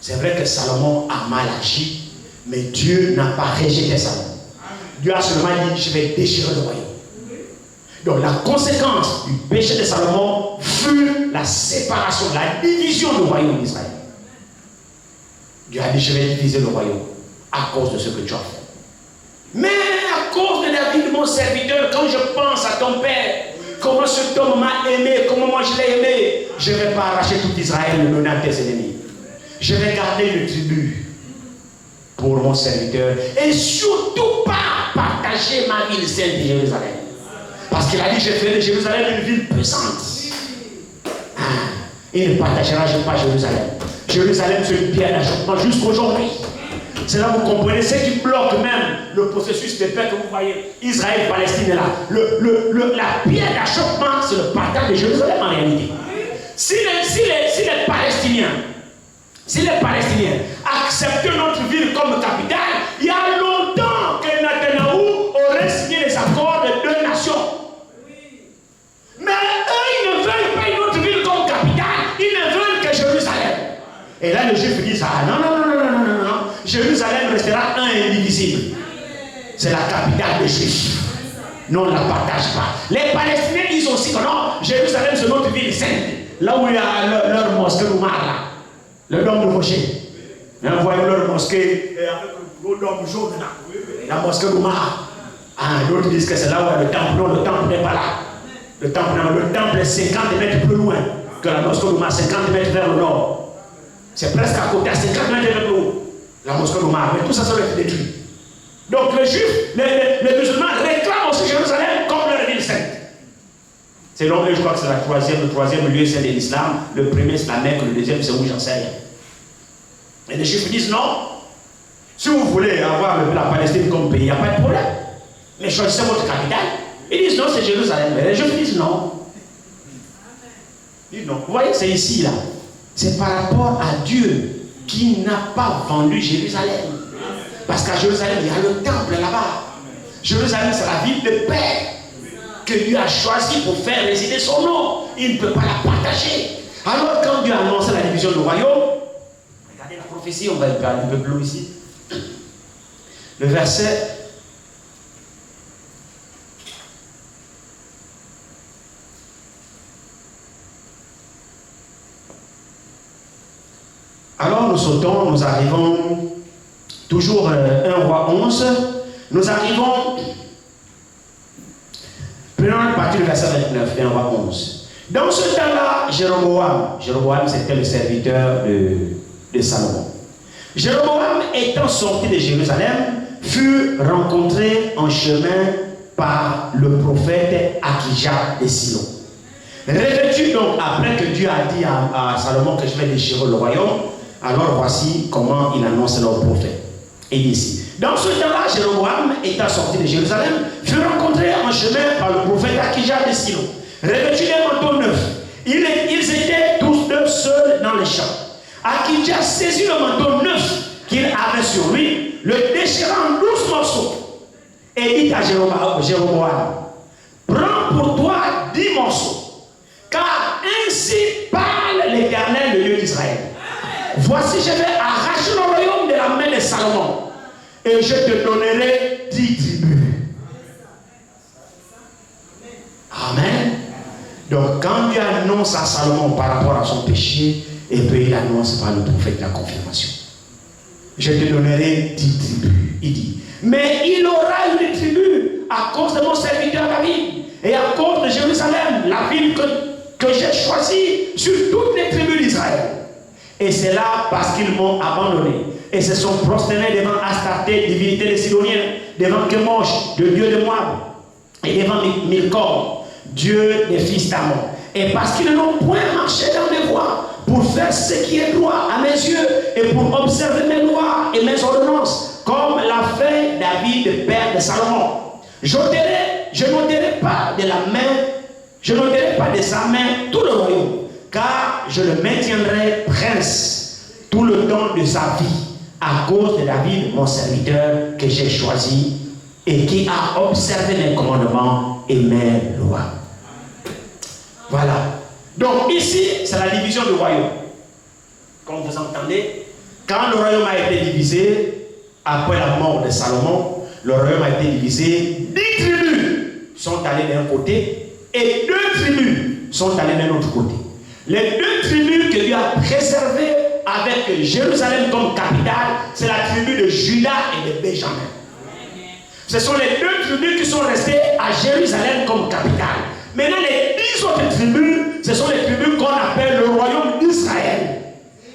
S1: C'est vrai que Salomon a mal agi, mais Dieu n'a pas rejeté Salomon. Dieu a seulement dit, je vais déchirer le royaume. Donc la conséquence du péché de Salomon fut la séparation, la division du royaume d'Israël. Dieu a dit, je vais diviser le royaume à cause de ce que tu as fait. Mais à cause de David, mon serviteur, quand je pense à ton père, comment cet homme m'a aimé, comment moi je l'ai aimé, je ne vais pas arracher tout Israël et le donner à tes ennemis. Je vais garder une tribu pour mon serviteur et surtout pas partager ma ville sainte de Jérusalem. Parce qu'il a dit, je ferai de Jérusalem une ville puissante. Il ne partagera pas Jérusalem. Jérusalem, c'est une pierre d'achoppement jusqu'aujourd'hui. C'est là que vous comprenez ce qui bloque même le processus de paix que vous voyez. Israël-Palestine est là. La pierre d'achoppement, c'est le partage de Jérusalem en réalité. Si les Palestiniens acceptaient notre ville comme capitale, il y a longtemps que Netanyahou aurait signé les accords de 2 nations. Mais eux, ils ne veulent pas une autre ville comme capitale, ils ne veulent que Jérusalem. Et là, les Juifs disent, ah non. Jérusalem restera un et indivisible. C'est la capitale des Juifs. Nous, on ne la partage pas. Les Palestiniens disent aussi que non, Jérusalem, c'est notre ville sainte. Là où il y a leur mosquée Oumar, là, le dôme de rocher. Vous voyez leur mosquée avec le gros dôme jaune là. La mosquée d'Oumar. D'autres disent que c'est là où est le temple. Non, le temple n'est pas là. Le temple est 50 mètres plus loin que la mosquée d'Oumar, 50 mètres vers le nord. C'est presque à côté, à 50 mètres vers le haut. La mosquée d'Oumar. Mais tout ça, ça va être détruit. Donc les Juifs, les musulmans réclament aussi Jérusalem comme leur ville sainte. Selon eux, je crois que c'est le troisième lieu saint de l'islam. Le premier c'est la Mecque, le deuxième c'est où, j'en sais rien. Et les Juifs disent non. Si vous voulez avoir la Palestine comme pays, il n'y a pas de problème. Mais choisissez votre capitale. Ils disent non, c'est Jérusalem. Mais les Juifs disent non. Ils disent non. Vous voyez, c'est ici là. C'est par rapport à Dieu qui n'a pas vendu Jérusalem. Parce qu'à Jérusalem, il y a le temple là-bas. Jérusalem, c'est la ville de paix que Dieu a choisi pour faire résider son nom. Il ne peut pas la partager. Alors, quand Dieu a annoncé la division du royaume, regardez la prophétie, on va y parler un peu plus ici. Le verset. Alors, nous sautons, nous arrivons. Toujours 1 roi 11, nous arrivons, prenons à partir du verset 29, 1 roi 11. Dans ce temps-là, Jéroboam c'était le serviteur de Salomon. Jéroboam étant sorti de Jérusalem, fut rencontré en chemin par le prophète Akija de Silo. Revêtu donc, après que Dieu a dit à Salomon que je vais déchirer le royaume, alors voici comment il annonce leur prophète. Et ici, dans ce temps-là, Jéroboam, étant sorti de Jérusalem, fut rencontré en chemin par le prophète Akija de Silo, revêtu d'un manteau neuf. Ils étaient tous deux seuls dans les champs. Akija saisit le manteau neuf qu'il avait sur lui, le déchira en 12 morceaux, et dit à Jéroboam, prends pour toi 10 morceaux, car ainsi parle l'Éternel, le Dieu d'Israël. Voici, je vais arracher le royaume de la main de Salomon, et je te donnerai 10 tribus. Amen. Donc, quand Dieu annonce à Salomon par rapport à son péché, et puis il annonce par le prophète la confirmation. Je te donnerai 10 tribus. Il dit, mais il aura une tribu à cause de mon serviteur David, et à cause de Jérusalem, la ville que j'ai choisie sur toutes les tribus d'Israël. Et c'est là parce qu'ils m'ont abandonné et se sont prosternés devant Astarté, divinité des Sidoniens, devant Kemosh, le dieu de Moab, et devant Milcom, dieu des fils d'Amon. Et parce qu'ils n'ont point marché dans mes voies pour faire ce qui est droit à mes yeux et pour observer mes lois et mes ordonnances, comme l'a fait David, père de Salomon. Je n'ôterai pas de sa main tout le royaume, car je le maintiendrai prince tout le temps de sa vie, à cause de David, mon serviteur, que j'ai choisi et qui a observé mes commandements et mes lois. Voilà. Donc ici, c'est la division du royaume. Comme vous entendez, quand le royaume a été divisé, après la mort de Salomon, le royaume a été divisé, 10 tribus sont allées d'un côté et 2 tribus sont allées d'un autre côté. Les 2 tribus que Dieu a préservées avec Jérusalem comme capitale, c'est la tribu de Juda et de Benjamin. Ce sont les 2 tribus qui sont restées à Jérusalem comme capitale. Maintenant, les 10 autres tribus, ce sont les tribus qu'on appelle le royaume d'Israël,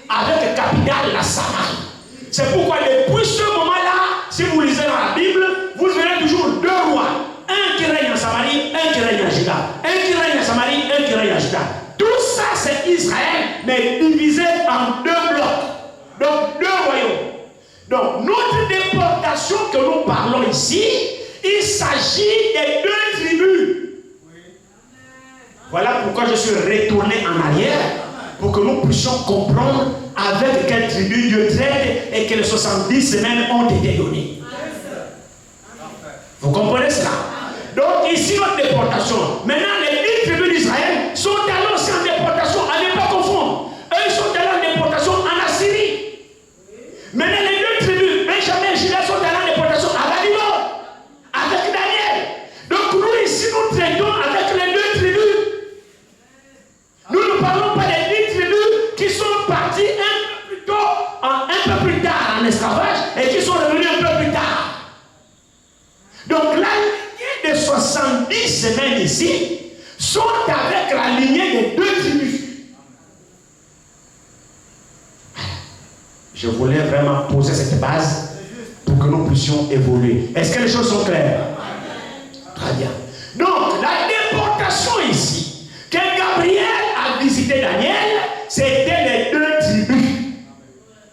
S1: avec capitale la Samarie. C'est pourquoi depuis ce moment-là, si vous lisez dans la Bible, vous verrez toujours 2 rois. Un qui règne en Samarie, un qui règne en Juda. Un qui règne en Samarie, un qui règne en Juda. Tout ça, c'est Israël, mais divisé en 2 blocs. Donc, 2 royaumes. Donc, notre déportation que nous parlons ici, il s'agit des 2 tribus. Voilà pourquoi je suis retourné en arrière, pour que nous puissions comprendre avec quelle tribu Dieu traite et que les 70 semaines ont été données. Vous comprenez cela? Donc ici notre déportation. Maintenant les 10 tribus d'Israël sont allés aussi en déportation, à ne pas confondre. Eux ils sont allés en déportation en Assyrie. Maintenant les 2 tribus, Benjamin et Juda, sont allés en déportation à Babylone, avec Daniel. Donc nous ici nous traitons avec les 2 tribus. Nous ne parlons pas des 10 tribus qui sont parties un peu plus se mènent ici sont avec la lignée des 2 tribus. Je voulais vraiment poser cette base pour que nous puissions évoluer. Est-ce que les choses sont claires? Très bien. Donc, la déportation ici, que Gabriel a visité Daniel, c'était les 2 tribus.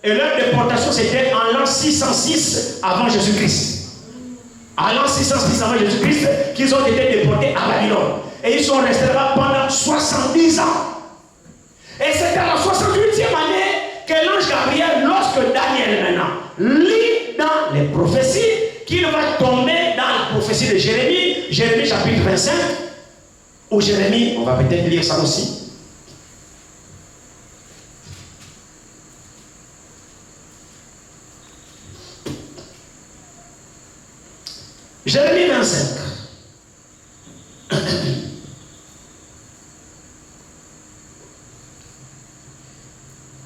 S1: Et leur déportation, c'était en l'an 606 avant Jésus-Christ. En l'an 606 avant Jésus-Christ, qu'ils ont été déportés à Babylone. Et ils sont restés là pendant 70 ans. Et c'est à la 68e année que l'ange Gabriel, lorsque Daniel maintenant lit dans les prophéties, qu'il va tomber dans la prophétie de Jérémie, Jérémie chapitre 25, ou Jérémie, on va peut-être lire ça aussi. Jérémie 25.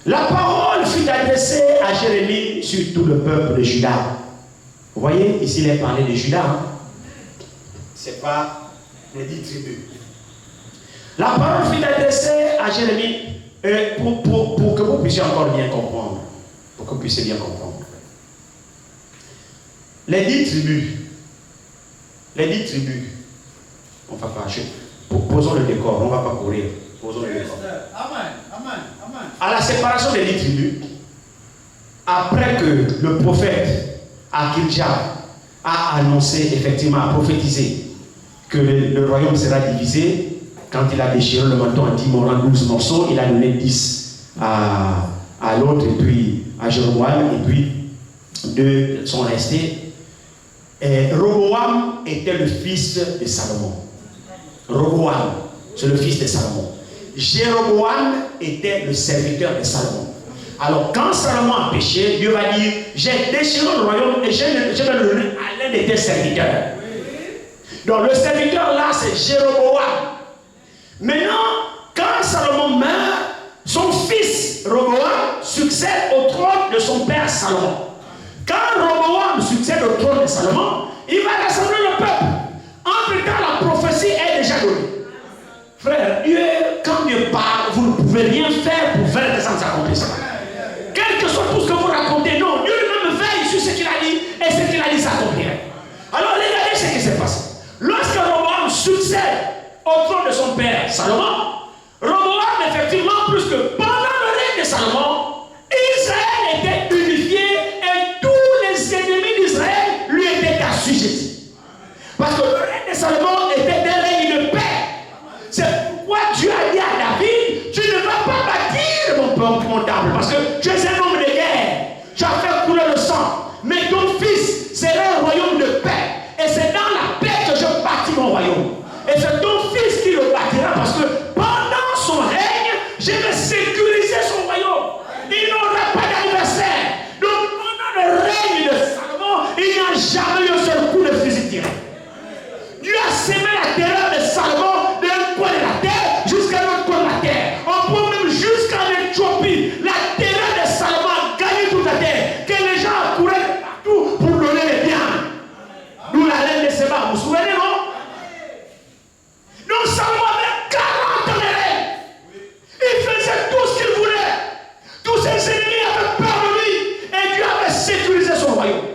S1: La parole fut adressée à Jérémie sur tout le peuple de Juda. Vous voyez, ici il est parlé de Juda. Hein? C'est pas les 10 tribus. La parole fut adressée à Jérémie pour que vous puissiez encore bien comprendre. Pour que vous puissiez bien comprendre. Les 10 tribus. Les 10 tribus. On va pas. Posons le décor, on ne va pas courir. Posons le décor. Amen. À la séparation des 10 tribus, après que le prophète Akilja a annoncé, effectivement, a prophétisé que le royaume sera divisé, quand il a déchiré le manteau en 10 morceaux, il a donné 10 à l'autre, et puis à Jéroboam, et puis 2 sont restés. Et Roboam était le fils de Salomon. Roboam, c'est le fils de Salomon. Jéroboam était le serviteur de Salomon. Alors, quand Salomon a péché, Dieu va dire, j'ai déchiré le royaume et je vais le donner à l'un de tes serviteurs. Donc, le serviteur là, c'est Jéroboam. Maintenant, quand Salomon meurt, son fils Roboam succède au trône de son père Salomon. Quand Roboam succède au trône de Salomon, il va rassembler le peuple. Entre-temps, la prophétie est déjà donnée. Frère, Dieu, quand Dieu parle, vous ne pouvez rien faire pour faire des accomplissements. Quel que soit tout ce que vous racontez, non, Dieu lui-même veille sur ce qu'il a dit et ce qu'il a dit s'accomplirait. Alors regardez ce qui s'est passé. Lorsque Roboam succède au trône de son père Salomon, Roboam, effectivement, plus que pendant le règne de Salomon, Israël était unifié et tous les ennemis d'Israël lui étaient assujettis. Parce que le règne de Salomon était un règne de paix. C'est pourquoi Dieu a dit à David, tu ne vas pas bâtir mon temple parce que tu es un homme de guerre. Tu as fait couler le sang. Mais ton fils sera un royaume de paix. Et c'est dans la paix que je bâtis mon royaume. Et c'est ton fils qui le bâtira parce que pendant son règne, je vais sécuriser son royaume. Il n'aura pas d'adversaire. Donc pendant le règne de Salomon, il n'y a jamais eu un seul coup de fusil tiré. Dieu a semé la terreur de Salomon d'un coin de la terre jusqu'à l'autre coin de la terre. On peut même jusqu'en Éthiopie. La terreur de Salomon a gagné toute la terre. Que les gens couraient partout pour donner les biens. Nous la reine de Séba, vous vous souvenez, non? Donc Salomon avait 40 ans de règne. Il faisait tout ce qu'il voulait. Tous ses ennemis avaient peur de lui. Et Dieu avait sécurisé son royaume.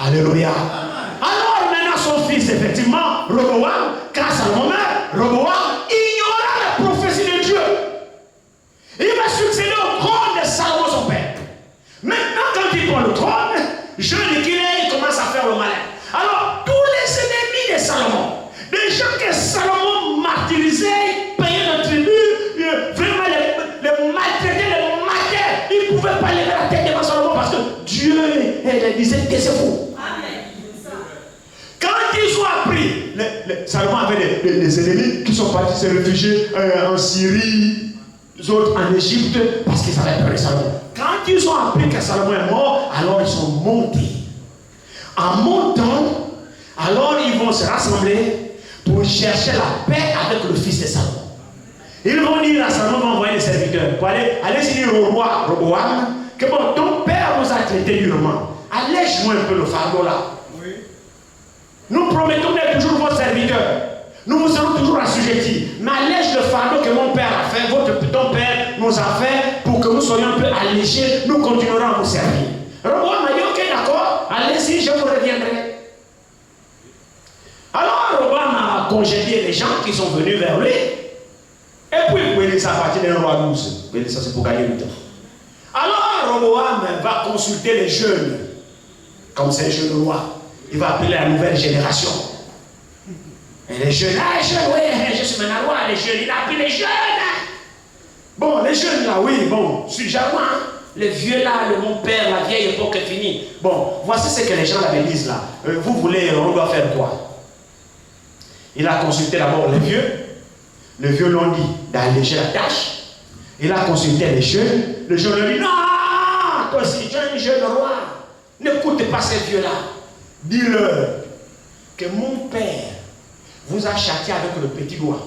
S1: Alléluia. Alors maintenant son fils, effectivement, Roboam, quand Salomon meurt, Roboam ignora la prophétie de Dieu. Il va succéder au trône de Salomon, son père. Maintenant, quand il prend le trône, jeune qu'il est, il commence à faire le malin. Alors, tous les ennemis de Salomon, des gens que Salomon martyrisait, payait le tribut, vraiment les maltraitaient, les mattaient, ils ne pouvaient pas lever la tête devant Salomon parce que Dieu disait, taisez-vous. Quand ils ont appris, Salomon avait des ennemis qui sont partis se réfugier en Syrie, les autres en Égypte, parce qu'ils avaient peur de Salomon. Quand ils ont appris que Salomon est mort, alors ils sont montés. En montant, alors ils vont se rassembler pour chercher la paix avec le fils de Salomon. Ils vont dire à Salomon, va envoyer des serviteurs pour aller dire au roi Roboam que bon, ton père nous a traité durement. Allège-moi un peu le fardeau là. Nous promettons d'être toujours vos serviteurs. Nous vous serons toujours assujettis. Mais allège le fardeau que mon père a fait, ton père nous a fait, pour que nous soyons un peu allégés, nous continuerons à vous servir. Roboam m'a dit, ok, d'accord, allez-y, je vous reviendrai. Alors Roboam a congédié les gens qui sont venus vers lui. Et puis, vous voyez ça à partir d'un roi 12. Vous voyez ça, c'est pour gagner du temps. Alors Roboam va consulter les jeunes. Comme c'est un jeune roi, il va appeler la nouvelle génération. Et les jeunes, oui, je suis maintenant roi, les jeunes, il a appelé les jeunes. Bon, les jeunes là, oui, bon, je suis jamais, hein. Les vieux là, mon père, la vieille époque est finie. Bon, voici ce que les gens là disent là. Vous voulez, on doit faire quoi? Il a consulté d'abord les vieux. Les vieux l'ont dit d'alléger la tâche. Il a consulté les jeunes. Les jeunes lui ont dit, non, toi aussi, tu es un jeune roi. N'écoutez pas ces vieux-là. Dis-leur que mon père vous a châtié avec le petit doigt.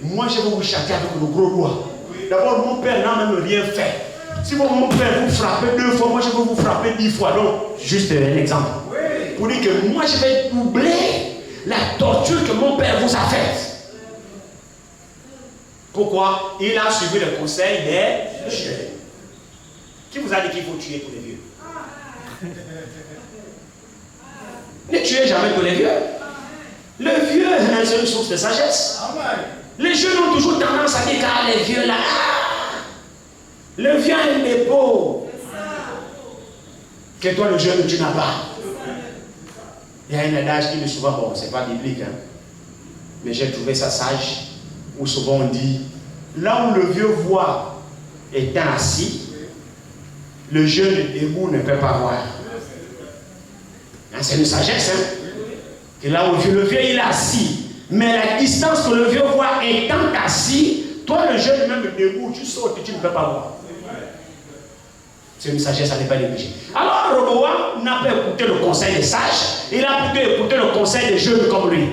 S1: Moi, je vais vous châtier avec le gros doigt. D'abord, mon père n'a même rien fait. Si mon père vous frappez 2 fois, moi, je vais vous frapper 10 fois. Donc, juste un exemple. Pour dire que moi, je vais doubler la torture que mon père vous a faite. Pourquoi? Il a suivi le conseil des jeunes. Qui vous a dit qu'il faut tuer tous les vieux? Ne tuez jamais tous les vieux. Le vieux, c'est une source de sagesse. Les jeunes ont toujours tendance à dire car les vieux là, le vieux il est beau. Que toi le jeune tu n'as pas. Il y a un adage qui dit souvent, bon, c'est pas biblique, hein, mais j'ai trouvé ça sage, où souvent on dit, là où le vieux voit étant assis, le jeune debout ne peut pas voir. C'est une sagesse, hein. Et là où le vieux il est assis, mais la distance que le vieux voit étant assis, toi le jeune même debout, tu sautes et tu ne peux pas voir. C'est une sagesse, ça n'est pas négligée. Alors Roboam n'a pas écouté le conseil des sages, il a plutôt écouté le conseil des jeunes comme lui.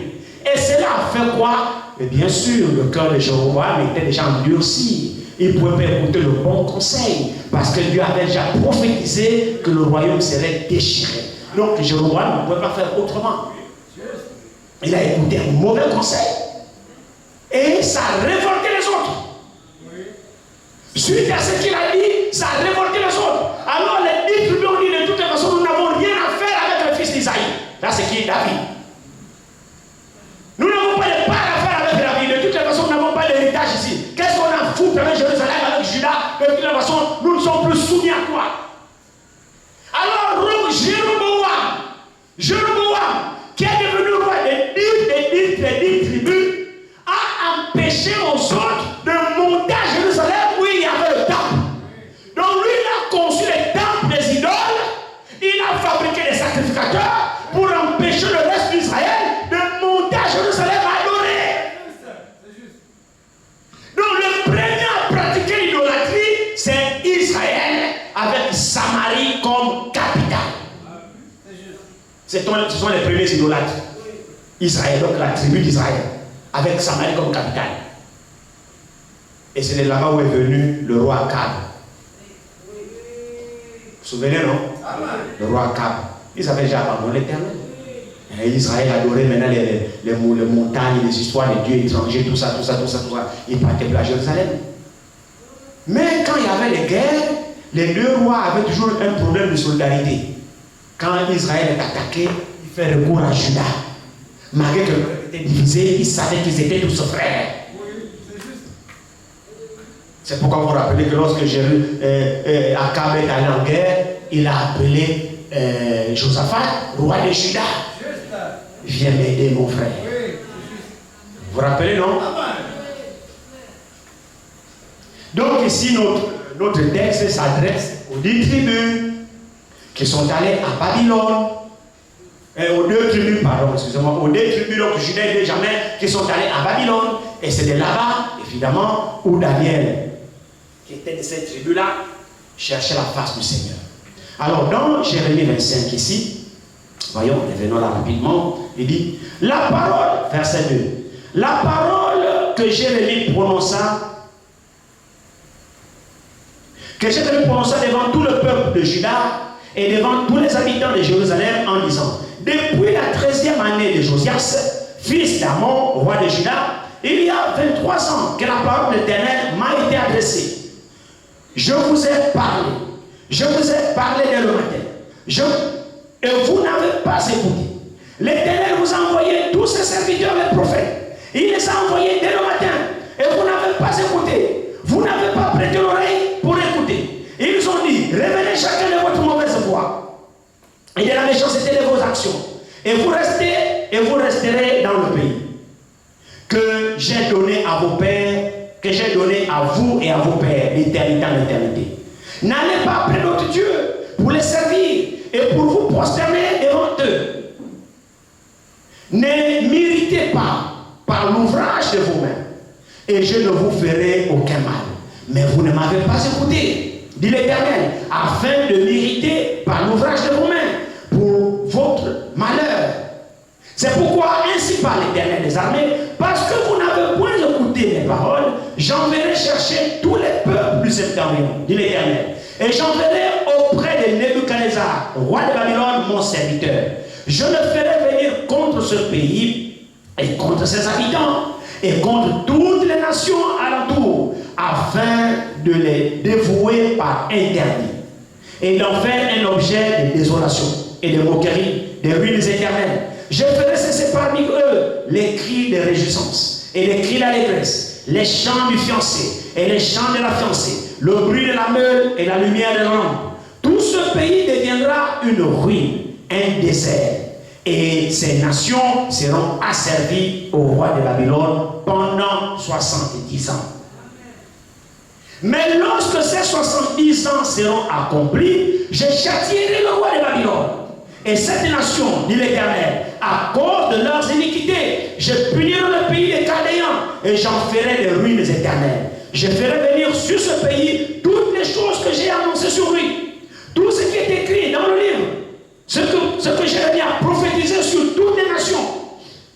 S1: Et cela a fait quoi? Et bien sûr, le cœur de Jéroboam était déjà endurci. Il ne pouvait pas écouter le bon conseil, parce que Dieu avait déjà prophétisé que le royaume serait déchiré. Donc Jéroboam ne pouvait pas faire autrement. Il a écouté un mauvais conseil et ça a révolté les autres. Suite à ce qu'il a dit, ça a révolté les autres. Alors les 10 tribus ont dit de toute façon, nous n'avons rien à faire avec le fils d'Isaïe. Là, c'est qui est David. Nous n'avons pas de part à faire avec David. De toute façon, nous n'avons pas d'héritage ici. Qu'est-ce qu'on a foutu avec Jérusalem, avec Juda? De toute façon, nous ne sommes plus soumis à toi. Alors, Jéroboam, qui est devenu roi des 10 tribus, a empêché aux autres de monter à Jérusalem où il y avait le temple. Donc lui, il a conçu les temples des idoles, il a fabriqué des sacrificateurs pour empêcher le reste d'Israël de monter à Jérusalem à adorer. Donc le premier à pratiquer l'idolâtrie, c'est Israël avec Samarie comme capitale. Ce sont les premiers idolâtres. Israël, donc la tribu d'Israël, avec Samarie comme capitale. Et c'est de là-bas où est venu le roi Akab. Vous vous souvenez, non? Le roi Akab. Ils avaient déjà abandonné l'Éternel. Et Israël adorait maintenant les montagnes, les histoires, les dieux étrangers, tout ça. Ils partaient plus à Jérusalem. Mais quand il y avait les guerres, les 2 rois avaient toujours un problème de solidarité. Quand Israël est attaqué, il fait recours à Juda. Malgré que le peuple était divisé, ils savaient qu'ils étaient tous frères. C'est pourquoi vous vous rappelez que lorsque Akab est allé en guerre, il a appelé Josaphat, roi de Juda. Viens m'aider, mon frère. Vous vous rappelez, non? Donc ici, notre texte s'adresse aux 10 tribus qui sont allés à Babylone. Aux 2 tribus, pardon, excusez-moi, aux 2 tribus, donc Juda et Benjamin, qui sont allés à Babylone. Et c'est de là-bas, évidemment, où Daniel, qui était de cette tribu-là, cherchait la face du Seigneur. Alors, dans Jérémie 25, ici, voyons, revenons là rapidement, il dit, la parole, verset 2, la parole que Jérémie prononça devant tout le peuple de Juda et devant tous les habitants de Jérusalem en disant, depuis la 13e année de Josias, fils d'Amon, roi de Juda, il y a 23 ans que la parole de l'Éternel m'a été adressée. Je vous ai parlé dès le matin, et vous n'avez pas écouté. L'Éternel vous a envoyé tous ses serviteurs, les prophètes. Il les a envoyés dès le matin, et vous n'avez pas écouté. Vous n'avez pas prêté l'oreille pour écouter. Ils ont dit, revenez chacun de votre mauvaise voie et de la méchanceté de vos actions, et vous resterez dans le pays que j'ai donné à vos pères, que j'ai donné à vous et à vos pères, d'éternité en éternité. N'allez pas après d'autres dieux pour les servir et pour vous prosterner devant eux. Ne m'irritez pas par l'ouvrage de vos mains, et je ne vous ferai aucun mal. Mais vous ne m'avez pas écouté, dit l'Éternel, afin de m'irriter par l'ouvrage de vos mains, pour votre malheur. C'est pourquoi, ainsi parle l'Éternel des armées, parce que vous n'avez point écouté mes paroles, j'enverrai chercher tous les peuples du septentrion, dit l'Éternel, et j'enverrai auprès de Nebuchadnezzar, roi de Babylone, mon serviteur. Je le ferai venir contre ce pays et contre ses habitants et contre toutes les nations alentour, afin de les dévouer par interdit et d'en faire un objet de désolation et de moquerie, de ruines éternelles. Je ferai cesser parmi eux les cris de réjouissance et les cris d'allégresse, les chants du fiancé et les chants de la fiancée, le bruit de la meule et la lumière de lampe. Tout ce pays deviendra une ruine, un désert, et ces nations seront asservies au roi de Babylone pendant 70 ans. Mais lorsque ces 70 ans seront accomplis, je châtierai le roi de Babylone et cette nation, dit l'Éternel, à cause de leurs iniquités. Je punirai le pays des Chaldéens et j'en ferai des ruines éternelles. Je ferai venir sur ce pays toutes les choses que j'ai annoncées sur lui. Tout ce qui est écrit dans le livre, ce que Jérémie a prophétisé sur toutes les nations.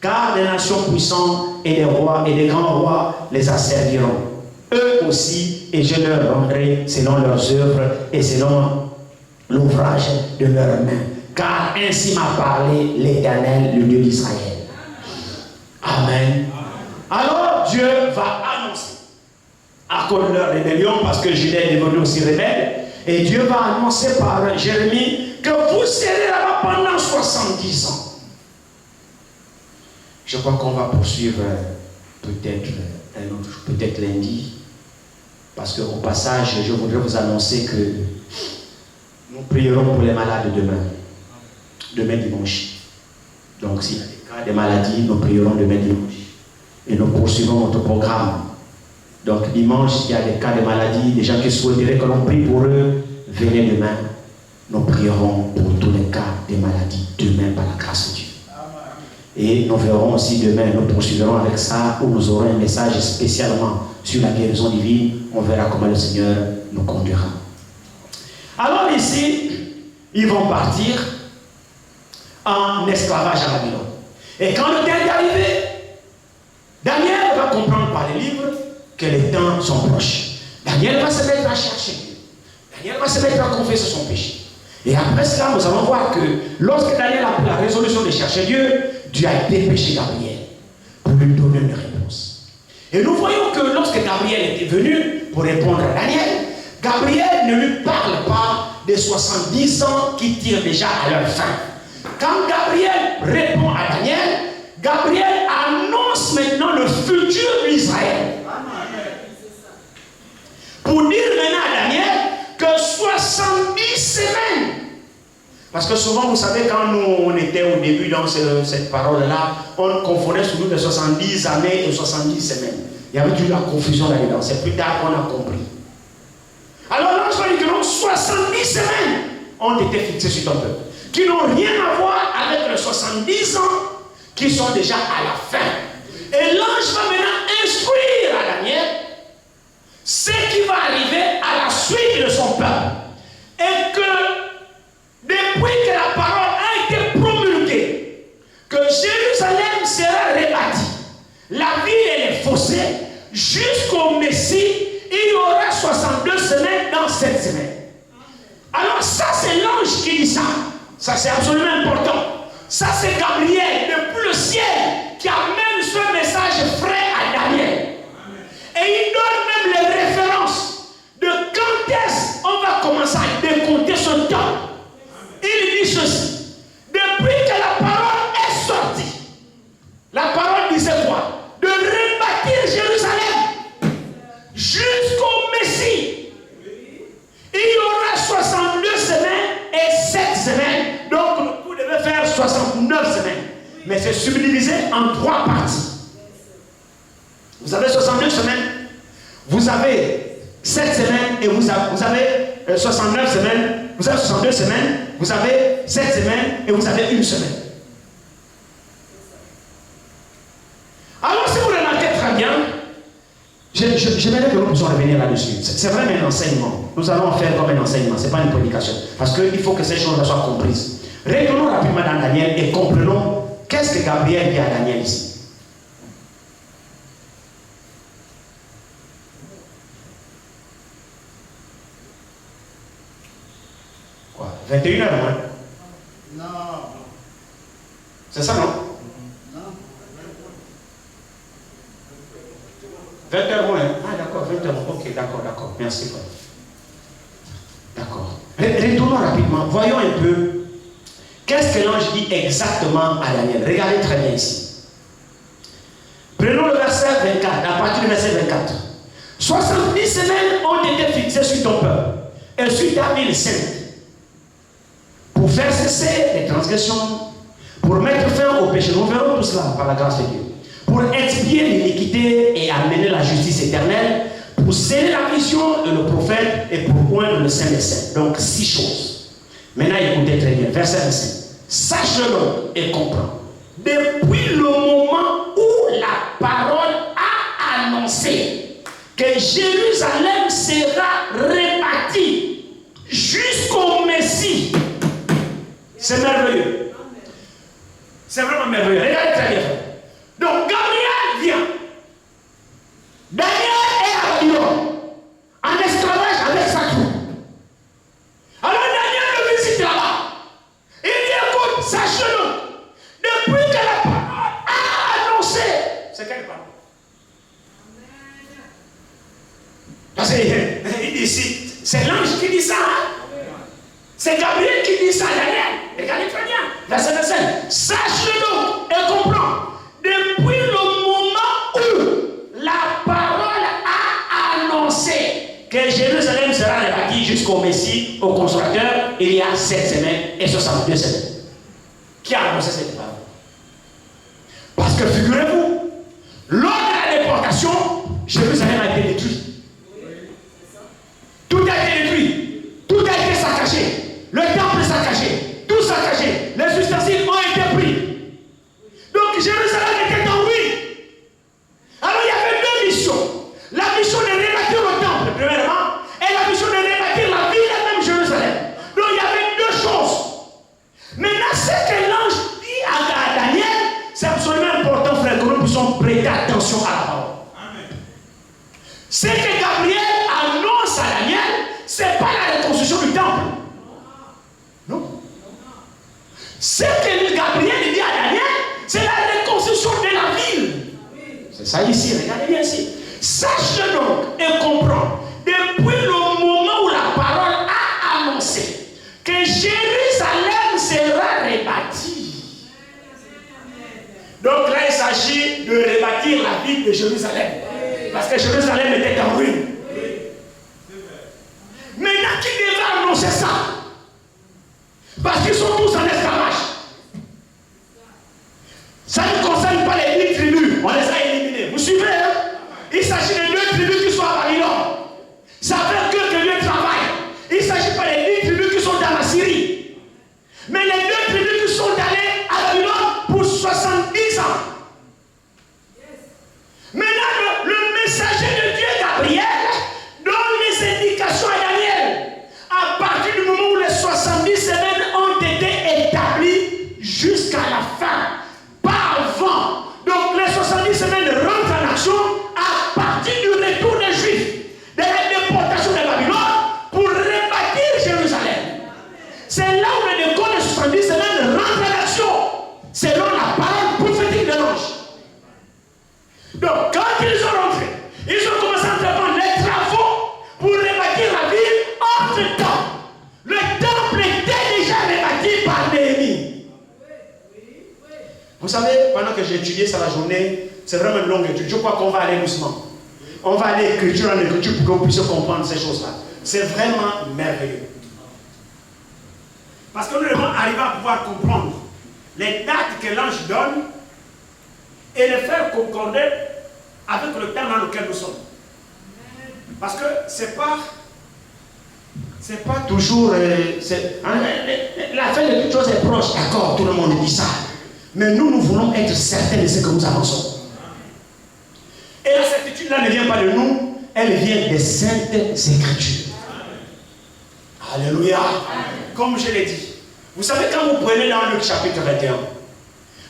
S1: Car les nations puissantes et les rois et les grands rois les asserviront. Eux aussi, et je leur rendrai selon leurs œuvres et selon l'ouvrage de leurs mains. Car ainsi m'a parlé l'Éternel, le Dieu d'Israël. Amen. Alors Dieu va annoncer à cause de leur rébellion, parce que Juda est devenu aussi rebelle, et Dieu va annoncer par Jérémie que vous serez là-bas pendant 70 ans. Je crois qu'on va poursuivre peut-être lundi, parce qu'au passage, je voudrais vous annoncer que nous prierons pour les malades demain dimanche. Donc s'il y a des cas de maladie, nous prierons demain dimanche. Et nous poursuivons notre programme. Donc dimanche, s'il y a des cas de maladie, des gens qui souhaiteraient que l'on prie pour eux, venez demain. Nous prierons pour tous les cas de maladie demain par la grâce de Dieu. Et nous verrons aussi demain, nous poursuivrons avec ça, où nous aurons un message spécialement sur la guérison divine. On verra comment le Seigneur nous conduira. Alors ici, ils vont partir en esclavage à Babylone. Et quand le temps est arrivé, Daniel va comprendre par les livres que les temps sont proches. Daniel va se mettre à chercher Dieu. Daniel va se mettre à confesser son péché. Et après cela, nous allons voir que lorsque Daniel a pris la résolution de chercher Dieu, Dieu a dépêché Gabriel pour lui donner une réponse. Et nous voyons que lorsque Gabriel était venu pour répondre à Daniel, Gabriel ne lui parle pas des 70 ans qui tirent déjà à leur fin. Quand Gabriel répond à Daniel, Gabriel annonce maintenant le futur d'Israël. Pour dire maintenant à Daniel que 70 semaines. Parce que souvent, vous savez, quand nous on était au début dans cette parole-là, on confondait souvent les 70 années et 70 semaines. Il y avait toujours la confusion là-dedans. C'est plus tard qu'on a compris. Alors, l'ange va dire que 70 semaines ont été fixées sur ton peuple, qui n'ont rien à voir avec les 70 ans qui sont déjà à la fin. Et l'ange va maintenant instruire à Daniel ce qui va arriver à la suite de son peuple. Et que depuis que la parole a été promulguée, que Jérusalem sera rebâtie, la ville et les fossés, jusqu'au Messie, il y aura 62 semaines dans cette semaine. Alors ça, c'est l'ange qui dit ça. Ça, c'est absolument important. Ça, c'est Gabriel, depuis le ciel, qui amène ce message frais à Daniel. Et il donne même les références de quand est-ce qu'on va commencer à décompter ce temps. Il dit ceci. Depuis que la parole est sortie, la parole disait quoi? De rebâtir Jérusalem jusqu'au Messie. Il y aura 62 semaines et 7 semaines. Donc vous devez faire 69 semaines. Mais c'est subdivisé en 3 parties. Vous avez 62 semaines, vous avez 7 semaines et vous avez 69 semaines, vous avez 62 semaines, vous avez 7 semaines et vous avez 1 semaine. Alors si vous remarquez très bien, j'aimerais que nous puissions revenir là-dessus. C'est vraiment un enseignement. Nous allons en faire comme un enseignement, ce n'est pas une prédication. Parce qu'il faut que ces choses soient comprises. Retournons rapidement dans Daniel et comprenons qu'est-ce que Gabriel dit à Daniel ici. Quoi? 21h, hein?
S2: Non.
S1: C'est ça, non?
S2: Non.
S1: 20h moins. Ah d'accord, 20h. Ok, d'accord. Merci, frère. D'accord. Retournons rapidement. Voyons un peu qu'est-ce que l'ange dit exactement à Daniel. Regardez très bien ici. Prenons le verset 24, à partir du verset 24. 70 semaines ont été fixées sur ton peuple et sur ta ville sainte pour faire cesser les transgressions, pour mettre fin au péché. Nous verrons tout cela par la grâce de Dieu. Pour expier l'iniquité et amener la justice éternelle, pour sceller la vision et le prophète et pour oindre le Saint des Saints. Donc 6 choses. Maintenant écoutez très bien, verset 25. Sache-le et comprends. Depuis le moment où la parole a annoncé que Jérusalem sera rebâtie jusqu'au Messie. C'est merveilleux. C'est vraiment merveilleux. Regardez très bien. Donc Gabriel vient. Daniel est à Babylone, en esclavage avec sa troupe. Alors Daniel le visite là-bas. Il dit écoute, sache-le, depuis que la parole a annoncé. C'est quelle parole? Parce qu'il dit ici, c'est l'ange qui dit ça. Hein? C'est Gabriel qui dit ça à Daniel. Regardez très bien. Verset 25. Sache-le donc et comprends. Depuis le moment où la parole a annoncé que Jérusalem sera rebâtie jusqu'au Messie, au Consolateur, il y a 7 semaines et 62 semaines. Qui a annoncé cette parole? Parce que figurez-vous, lors de la déportation, Jérusalem a été détruite. Tout a été détruit. Tout a été saccagé. Le temple saccagé. Tout saccagé. Les ustensiles ont été pris. Donc Jérusalem était en ruine. Alors il y avait 2 missions. La mission de rebâtir le temple, premièrement, et la mission de rebâtir la ville et même Jérusalem. Donc il y avait 2 choses. Maintenant, ce que l'ange dit à Daniel, c'est absolument important, frère, que nous puissions prêter attention à la parole. Ce que Gabriel annonce à Daniel, ce n'est pas la reconstruction du temple. Non. Ce que Gabriel dit à Daniel, c'est la reconstruction de la ville. C'est ça ici, regardez bien ici. Sache donc et comprends, depuis le moment où la parole a annoncé que Jérusalem sera rebâtie. Donc là, il s'agit de rebâtir la ville de Jérusalem. Parce que Jérusalem était en ruine. Maintenant, qui devait annoncer ça? Parce qu'ils sont tous en esclavage. Ça ne concerne pas les 10 tribus. On les a éliminés. Vous suivez, hein? Il s'agit de 2 tribus qui sont à Babylone. C'est avec eux que Dieu travaille. Il ne s'agit pas des 10 tribus qui sont dans la Syrie. Mais les 2 tribus qui sont allées à Babylone pour 70 ans. Maintenant, le messager de Dieu, Gabriel, donne les indications à Daniel. À partir du moment où les 70 semaines ont été établies, Vous savez, pendant que j'ai étudié ça la journée, c'est vraiment une longue étude. Je crois qu'on va aller doucement. On va aller écriture en écriture pour que vous puissiez comprendre ces choses-là. C'est vraiment merveilleux. Parce que nous devons arriver à pouvoir comprendre les dates que l'ange donne et les faire concorder avec le temps dans lequel nous sommes. Parce que c'est pas toujours... la fin de toute chose est proche, d'accord, tout le monde dit ça. Mais nous voulons être certains de ce que nous avançons. Et la certitude-là ne vient pas de nous, elle vient des saintes écritures. Alléluia. Comme je l'ai dit. Vous savez, quand vous prenez dans Luc chapitre 21,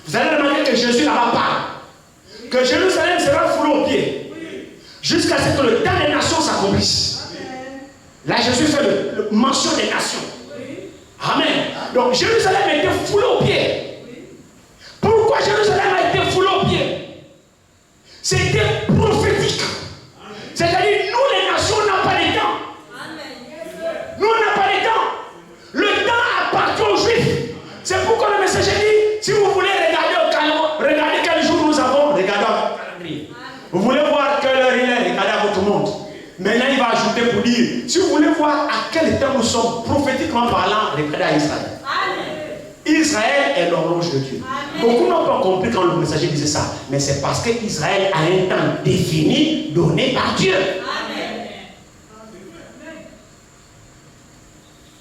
S1: vous allez remarquer que Jésus là-bas parle. Que Jérusalem sera foulée aux pieds. Jusqu'à ce que le temps des nations s'accomplisse. Là, Jésus fait le mention des nations. Amen. Donc, Jérusalem a été foulée aux pieds. Pourquoi Jérusalem a été foulée aux pieds? C'était prophétique. C'est-à-dire, nous, les nations, on n'a pas de temps. Nous, on n'a pas de temps. Le temps appartient aux Juifs. C'est pourquoi le messager dit, si vous voulez regarder au calendrier, regardez quel jour nous avons, regardez au calendrier. Vous voulez voir quelle heure il est, regardez à votre montre. Maintenant, il va ajouter pour dire, si vous voulez voir à quel temps nous sommes, prophétiquement parlant, regardez à Israël. Israël est l'horloge de Dieu. Beaucoup n'ont pas compris quand le messager disait ça, mais c'est parce qu'Israël a un temps défini, donné par Dieu.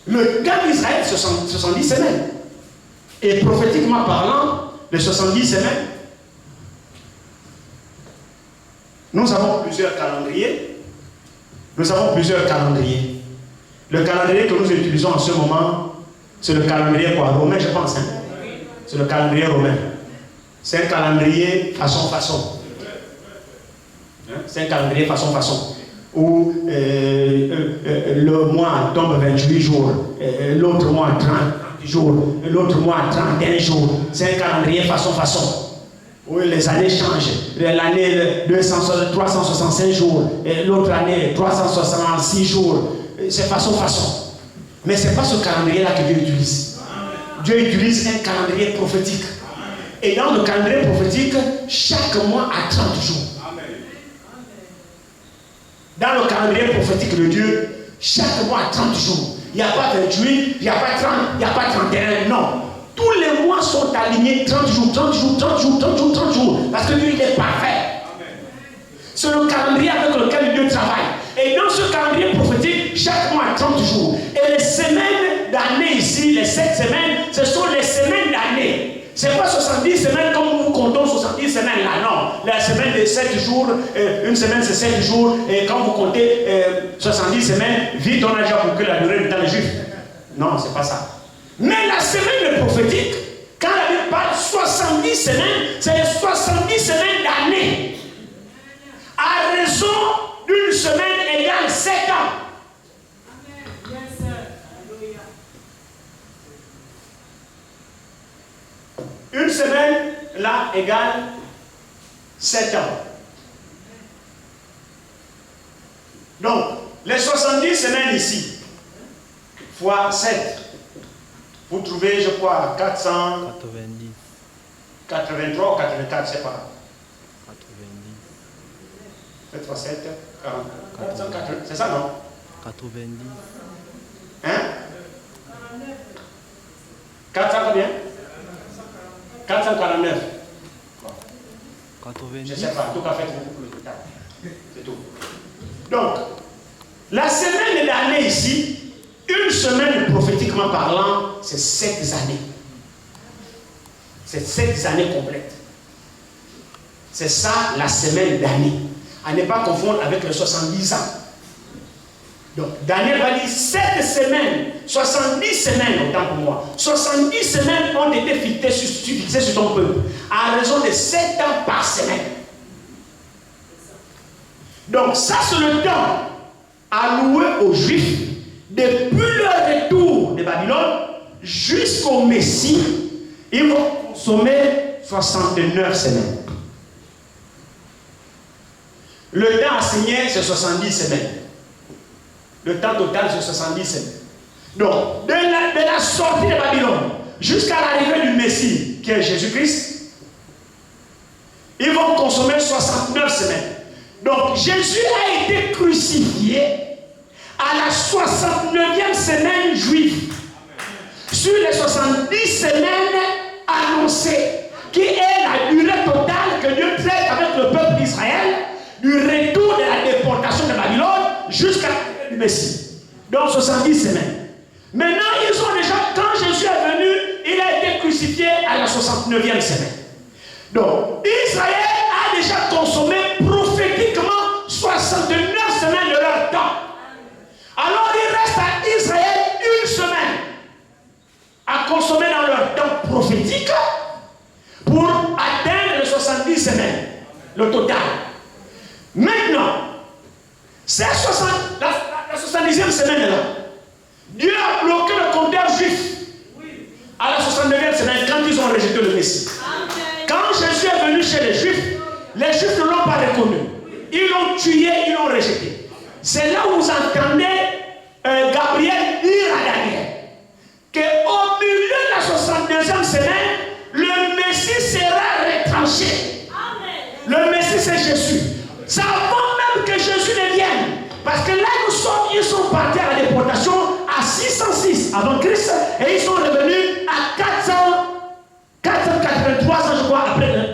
S1: Le temps d'Israël, c'est 70 semaines. Et prophétiquement parlant, les 70 semaines, nous avons plusieurs calendriers. Nous avons plusieurs calendriers. Le calendrier que nous utilisons en ce moment, c'est le calendrier quoi, romain, je pense. Hein? C'est le calendrier romain. C'est un calendrier façon. Hein? C'est un calendrier façon. Où le mois tombe 28 jours, l'autre mois 30 jours, l'autre mois 31 jours. C'est un calendrier façon. Où les années changent. L'année 365 jours, l'autre année 366 jours. C'est façon. Mais ce n'est pas ce calendrier-là que Dieu utilise. Dieu utilise un calendrier prophétique. Et dans le calendrier prophétique, chaque mois a 30 jours. Dans le calendrier prophétique de Dieu, chaque mois a 30 jours. Il n'y a pas 28, il n'y a pas 30, il n'y a pas 31, non. Tous les mois sont alignés 30 jours. Parce que Dieu, il est parfait. C'est le calendrier avec lequel Dieu travaille. Et dans ce calendrier prophétique, chaque mois a 30 jours. Et les semaines d'année ici, les 7 semaines, ce sont les semaines d'année. Ce n'est pas 70 semaines comme nous comptons 70 semaines là, non. La semaine de 7 jours, une semaine c'est 7 jours, et quand vous comptez 70 semaines, vite on a déjà bouclé la durée du temps des Juifs. Non, c'est pas ça. Mais la semaine prophétique, quand la Bible parle 70 semaines, c'est 70 semaines d'année. À raison d'une semaine égale 7 ans. Une semaine, là, égale 7 ans. Donc, les 70 semaines ici, fois 7, vous trouvez, je crois, 490. 83 ou 84, je ne sais pas. 90. 7 fois 7, 40. 480, c'est ça, non?
S3: 90.
S1: Hein? 400 combien? 449.
S3: 90.
S1: Je ne sais pas, en tout cas, faites beaucoup plus tard. C'est tout. Donc, la semaine d'année ici, une semaine prophétiquement parlant, c'est 7 années. C'est 7 années complètes. C'est ça la semaine d'année. À ne pas confondre avec les 70 ans. Donc, Daniel va dire 7 semaines, 70 semaines, autant pour moi. 70 semaines ont été fixées sur ton peuple, à raison de 7 ans par semaine. Donc, ça, c'est le temps alloué aux Juifs depuis le retour de Babylone jusqu'au Messie. Ils vont consommer 69 semaines. Le temps assigné, c'est 70 semaines. Le temps total, c'est 70 semaines. Donc, de la sortie de Babylone jusqu'à l'arrivée du Messie, qui est Jésus-Christ, Ils vont consommer 69 semaines. Donc Jésus a été crucifié à la 69e semaine juive. Sur les 70 semaines annoncées, qui est la durée totale que Dieu traite avec le peuple d'Israël, du retour de la déportation de Babylone jusqu'à la du Messie. Donc 70 semaines. Maintenant, ils ont déjà, quand Jésus est venu, il a été crucifié à la 69e semaine. Donc, Israël a déjà consommé prophétiquement 69 semaines de leur temps. Alors, il reste à Israël une semaine à consommer dans leur temps prophétique pour atteindre les 70 semaines, le total. Maintenant, la 70e semaine-là, Dieu a bloqué le compteur juif à la 69e semaine quand ils ont rejeté le Messie. Quand Jésus est venu chez les Juifs ne l'ont pas reconnu. Ils l'ont tué, ils l'ont rejeté. C'est là où vous entendez Gabriel dire à Daniel qu'au milieu de la 62e semaine, le Messie sera retranché. Le Messie, c'est Jésus. C'est avant même que Jésus ne vienne. Parce que là, ils sont partis à la déportation à 606 avant Christ et ils sont revenus à 483 ans, je crois, après,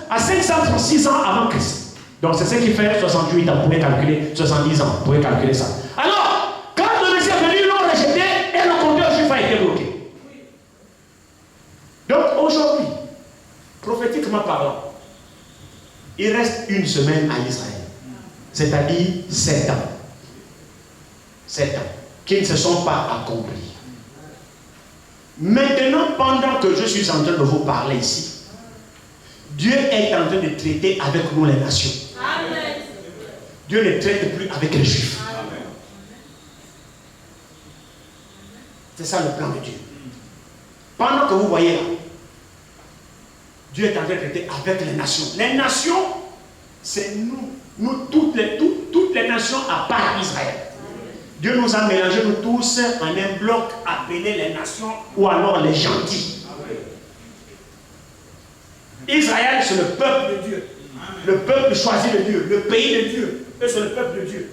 S1: à 536 ans avant Christ. Donc c'est ce qui fait 68 ans. Vous pouvez calculer 70 ans. Vous pouvez calculer ça. Alors, quand le Messie est venu, ils l'ont rejeté et le compteur juif a été bloqué. Donc aujourd'hui, prophétiquement parlant, il reste une semaine à Israël. C'est-à-dire 7 ans. 7 ans qui ne se sont pas accomplis. Maintenant, pendant que je suis en train de vous parler ici, Dieu est en train de traiter avec nous les nations. Amen. Dieu ne traite plus avec les Juifs. Amen. C'est ça le plan de Dieu. Pendant que vous voyez là, Dieu est en train de traiter avec les nations. Les nations, c'est nous toutes les nations à part Israël. Dieu nous a mélangés, nous tous, en un bloc appelé les nations ou alors les gentils. Israël, c'est le peuple de Dieu. Le peuple choisi de Dieu. Le pays de Dieu. Eux, c'est le peuple de Dieu.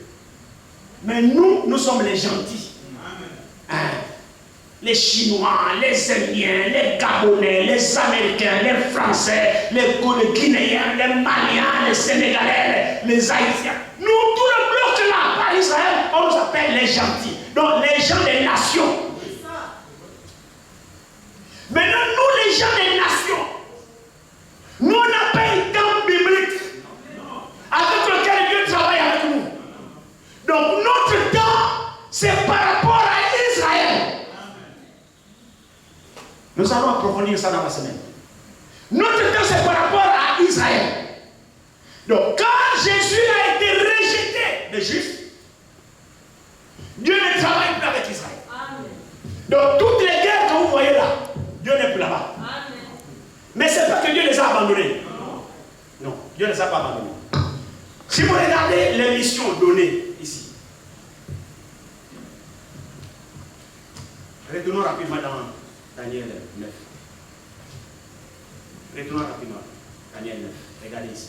S1: Mais nous sommes les gentils. Hein? Les Chinois, les Indiens, les Gabonais, les Américains, les Français, les Guinéens, les Maliens, les Sénégalais, les Haïtiens. Nous, tout le bloc là, par Israël, on nous appelle les gentils. Donc, les gens des nations. Maintenant, nous, les gens des nations, nous, on n'a pas un temps biblique avec lequel Dieu travaille avec nous. Donc, notre temps, c'est par rapport à Israël. Nous allons approfondir ça dans la semaine. Notre temps, c'est par rapport à Israël. Donc, quand Jésus a été rejeté des Juifs, Dieu ne travaille plus avec Israël. Amen. Donc, toutes les guerres que vous voyez là, Dieu n'est plus là-bas. Amen. Mais ce n'est pas que Dieu les a abandonnés. Non, Dieu ne les a pas abandonnés. Si vous regardez les missions données ici, retournons rapidement dans Daniel 9. Retournons rapidement. Daniel 9. Regardez ici.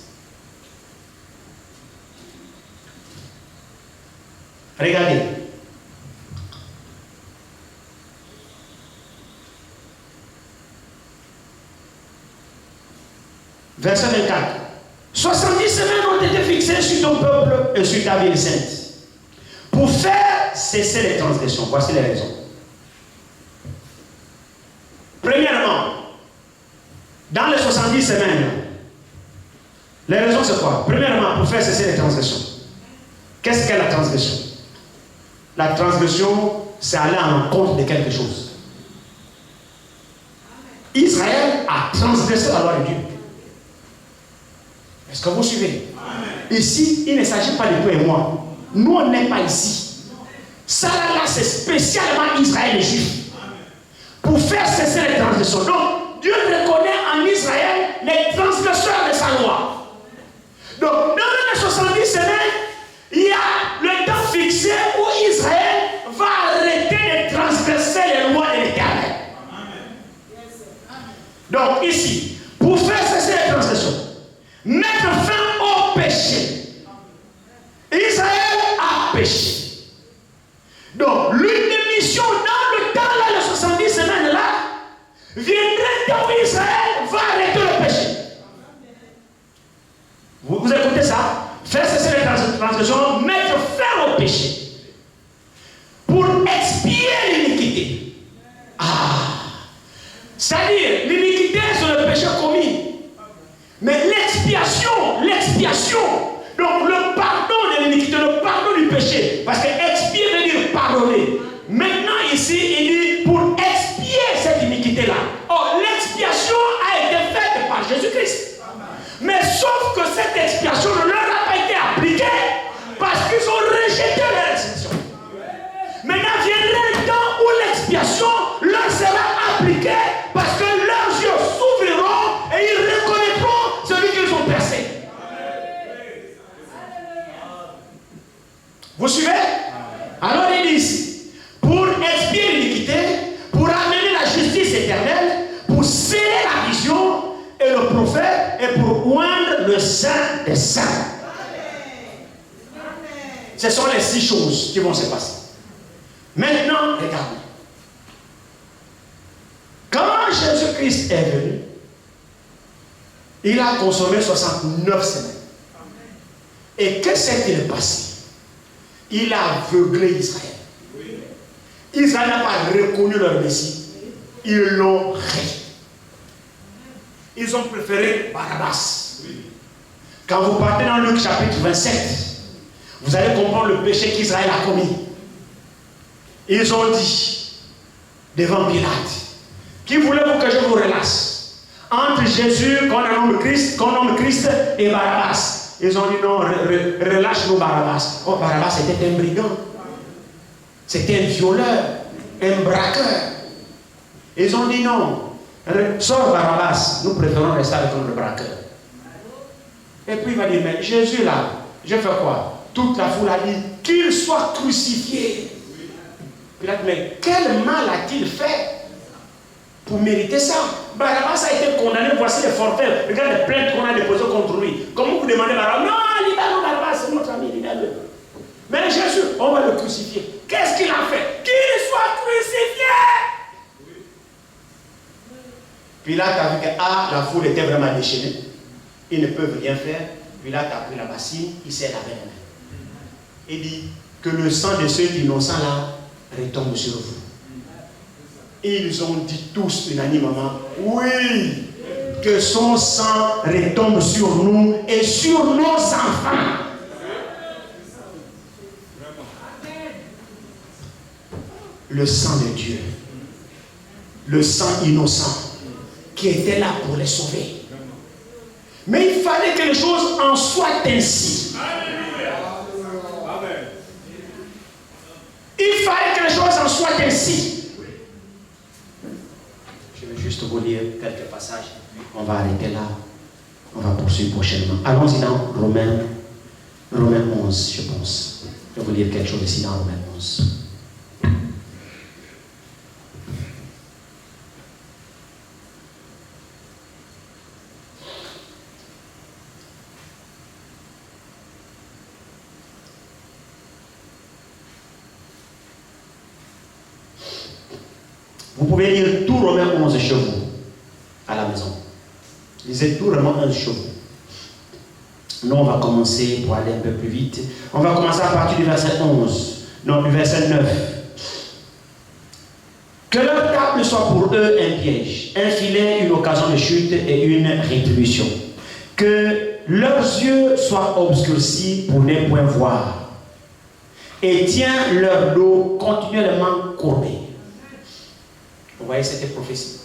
S1: Regardez. Verset 24. 70 semaines ont été fixées sur ton peuple et sur ta ville sainte pour faire cesser les transgressions. Voici les raisons. Premièrement, dans les 70 semaines, les raisons c'est quoi? Premièrement, pour faire cesser les transgressions. Qu'est-ce qu'est la transgression? La transgression, c'est aller à l'encontre de quelque chose. Israël a transgressé la loi de Dieu. Est-ce que vous suivez? Ici, il ne s'agit pas de toi et moi. Nous, on n'est pas ici. Ça là, c'est spécialement Israël et Juifs. Pour faire cesser les transgressions. Donc, Dieu reconnaît en Israël les transgresseurs de sa loi. Donc, dans les 70 semaines, il y a le temps fixé où Israël va arrêter de transgresser les lois de l'Éternel. Donc, ici, pour faire cesser les transgressions. mettre fin au péché. Israël a péché. Donc, l'une des missions dans le temps, là, les 70 semaines là, viendrait temps où Israël va arrêter le péché. Vous écoutez ça? Faire cesser les transgressions, mettre fin au péché. Pour expier l'iniquité. C'est-à-dire, l'iniquité, c'est le péché commis. Mais l'expiation, donc le pardon de l'iniquité, le pardon du péché. Parce que expier veut dire pardonner. Maintenant, ici, il dit pour expier cette iniquité-là. Or, l'expiation a été faite par Jésus-Christ. Mais sauf que cette expiation ne leur a pas été appliquée parce qu'ils ont rejeté leur expiation. Maintenant viendra un temps où l'expiation leur sera appliquée parce que leurs yeux s'ouvriront et ils reconnaîtront celui qu'ils ont percé. Vous suivez? Alors il dit ici, pour expier l'iniquité, pour amener la justice éternelle, pour sceller la vision et le prophète et pour oindre le saint des saints. Ce sont les 6 choses qui vont se passer. Maintenant, regardez. Quand Jésus-Christ est venu, il a consommé 69 semaines. Et que s'est-il passé? Il a aveuglé Israël. Israël n'a pas reconnu leur Messie. Ils l'ont rejeté. Ils ont préféré Barabbas. Quand vous partez dans Luc chapitre 27, vous allez comprendre le péché qu'Israël a commis. Ils ont dit devant Pilate, qui voulez-vous que je vous relâche? Entre Jésus, qu'on nomme Christ, et Barabbas. Ils ont dit non, relâche-nous Barabbas. Oh, Barabbas était un brigand. C'était un violeur, un braqueur. Ils ont dit non. Sors Barabbas, nous préférons rester avec notre braqueur. Et puis il va dire, mais Jésus là, je fais quoi? Toute la foule a dit, qu'il soit crucifié. Pilate, mais quel mal a-t-il fait pour mériter ça? Barabbas a été condamné, voici les forfaits. Regarde les plaintes qu'on a déposées contre lui. Comment vous demandez Barabbas? Non, libère-nous Barabbas, c'est notre ami, libère-le. Mais Jésus, on va le crucifier. Qu'est-ce qu'il a fait? Qu'il soit crucifié! Pilate a vu que la foule était vraiment déchaînée. Ils ne peuvent rien faire. Pilate a pris la bassine, il s'est lavé les mains. Il dit que le sang de ceux innocents là retombe sur vous. Ils ont dit tous unanimement, oui, que son sang retombe sur nous et sur nos enfants. Le sang de Dieu, le sang innocent qui était là pour les sauver. Mais il fallait que les choses en soient ainsi. Il fallait que les choses en soient ainsi. Je vais juste vous lire quelques passages. On va arrêter là. On va poursuivre prochainement. Allons-y dans Romains 11, je pense. Je vais vous lire quelque chose ici dans Romains 11. Vous pouvez lire tout Romains 11 chez vous, à la maison. Lisez tout Romains 11 chez vous. Nous, on va commencer pour aller un peu plus vite. On va commencer à partir du verset 11. Non, du verset 9. Que leur table soit pour eux un piège, un filet, une occasion de chute et une rétribution. Que leurs yeux soient obscurcis pour ne point voir. Et tiens leur dos continuellement courbé. Vous voyez cette prophétie.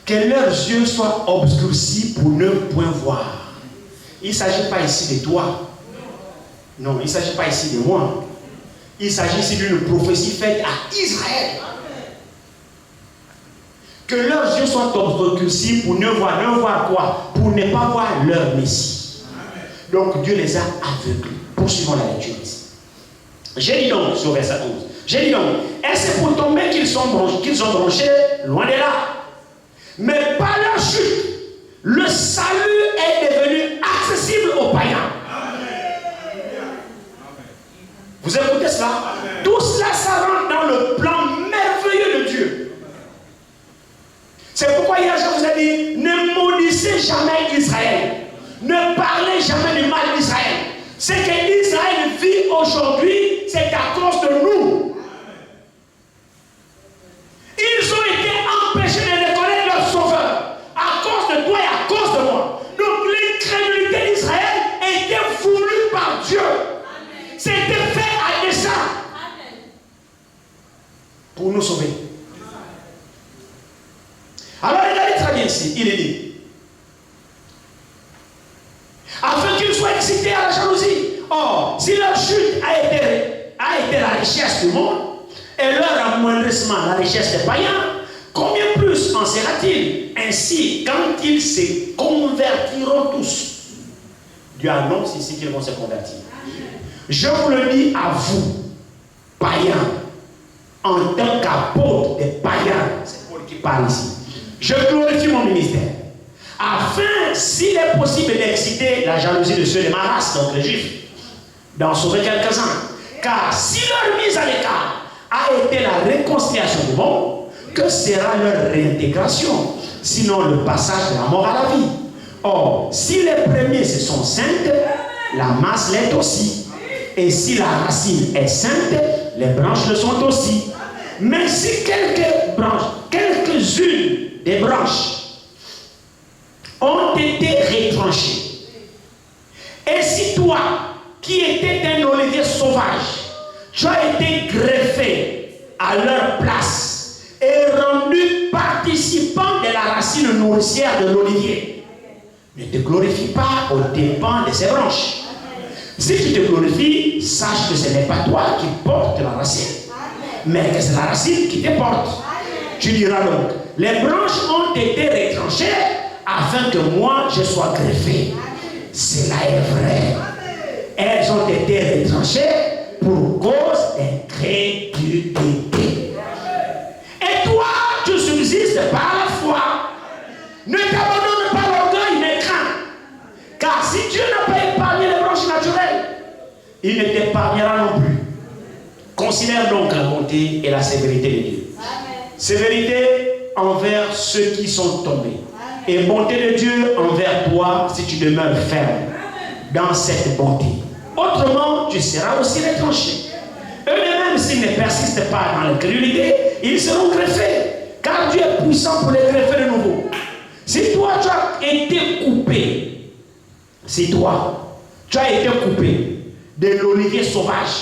S1: Que leurs yeux soient obscurcis pour ne point voir. Il ne s'agit pas ici de toi. Non, il ne s'agit pas ici de moi. Il s'agit ici d'une prophétie faite à Israël. Que leurs yeux soient obscurcis pour ne voir. Ne voir quoi? Pour ne pas voir leur Messie. Donc Dieu les a aveuglés. Poursuivons la lecture ici. J'ai dit donc, sur verset 11. J'ai dit donc, est-ce pour tomber qu'ils ont bronchés? Loin de là. Mais par leur chute, le salut est devenu cela? Tout cela, ça rentre dans le plan merveilleux de Dieu. C'est pourquoi hier je vous ai dit, ne maudissez jamais Israël. Ne parlez jamais du mal d'Israël. Ce que Israël vit aujourd'hui, c'est à cause de nous. Ils ont été empêchés de reconnaître leur sauveur à cause de toi et à cause de moi. Donc l'incrédulité d'Israël était voulue par Dieu. C'était fait à dessein pour nous sauver. Alors regardez très bien ici, il est dit, afin qu'ils soient excités à la jalousie. Or, si leur chute a été la richesse du monde, et leur amoindrissement la richesse des païens, combien plus en sera-t-il ainsi quand ils se convertiront tous? Dieu annonce ici qu'ils vont se convertir. Je vous le dis à vous, païens, en tant qu'apôtre des païens, c'est Paul qui parle ici. Je glorifie mon ministère, afin, s'il est possible d'exciter la jalousie de ceux de ma race, donc les Juifs, d'en sauver quelques-uns. Car si leur mise à l'écart a été la réconciliation du monde, que sera leur réintégration? Sinon le passage de la mort à la vie. Or, si les premiers se sont saintes, la masse l'est aussi. Et si la racine est sainte, les branches le sont aussi. Mais si quelques-unes des branches ont été retranchées, et si toi, qui étais un olivier sauvage, tu as été greffé à leur place et rendu participant de la racine nourricière de l'olivier, ne te glorifie pas aux dépens de ces branches. Si tu te glorifies, sache que ce n'est pas toi qui portes la racine, mais que c'est la racine qui te porte. Tu diras donc, les branches ont été retranchées afin que moi je sois greffé. Cela est vrai. Elles ont été retranchées pour cause d'incrédulité. Et toi, tu subsistes par la foi. Ne t'abandonne pas l'orgueil, mais crains. Car si Dieu n'a pas épargné les branches naturelles, il ne t'épargnera non plus. Considère donc la bonté et la sévérité de Dieu. Sévérité envers ceux qui sont tombés. Et bonté de Dieu envers toi si tu demeures ferme dans cette bonté. Autrement, tu seras aussi retranché. Eux-mêmes, s'ils ne persistent pas dans l'incrédulité, ils seront greffés. Car Dieu est puissant pour les greffer de nouveau. Si toi, tu as été coupé, tu as été coupé de l'olivier sauvage,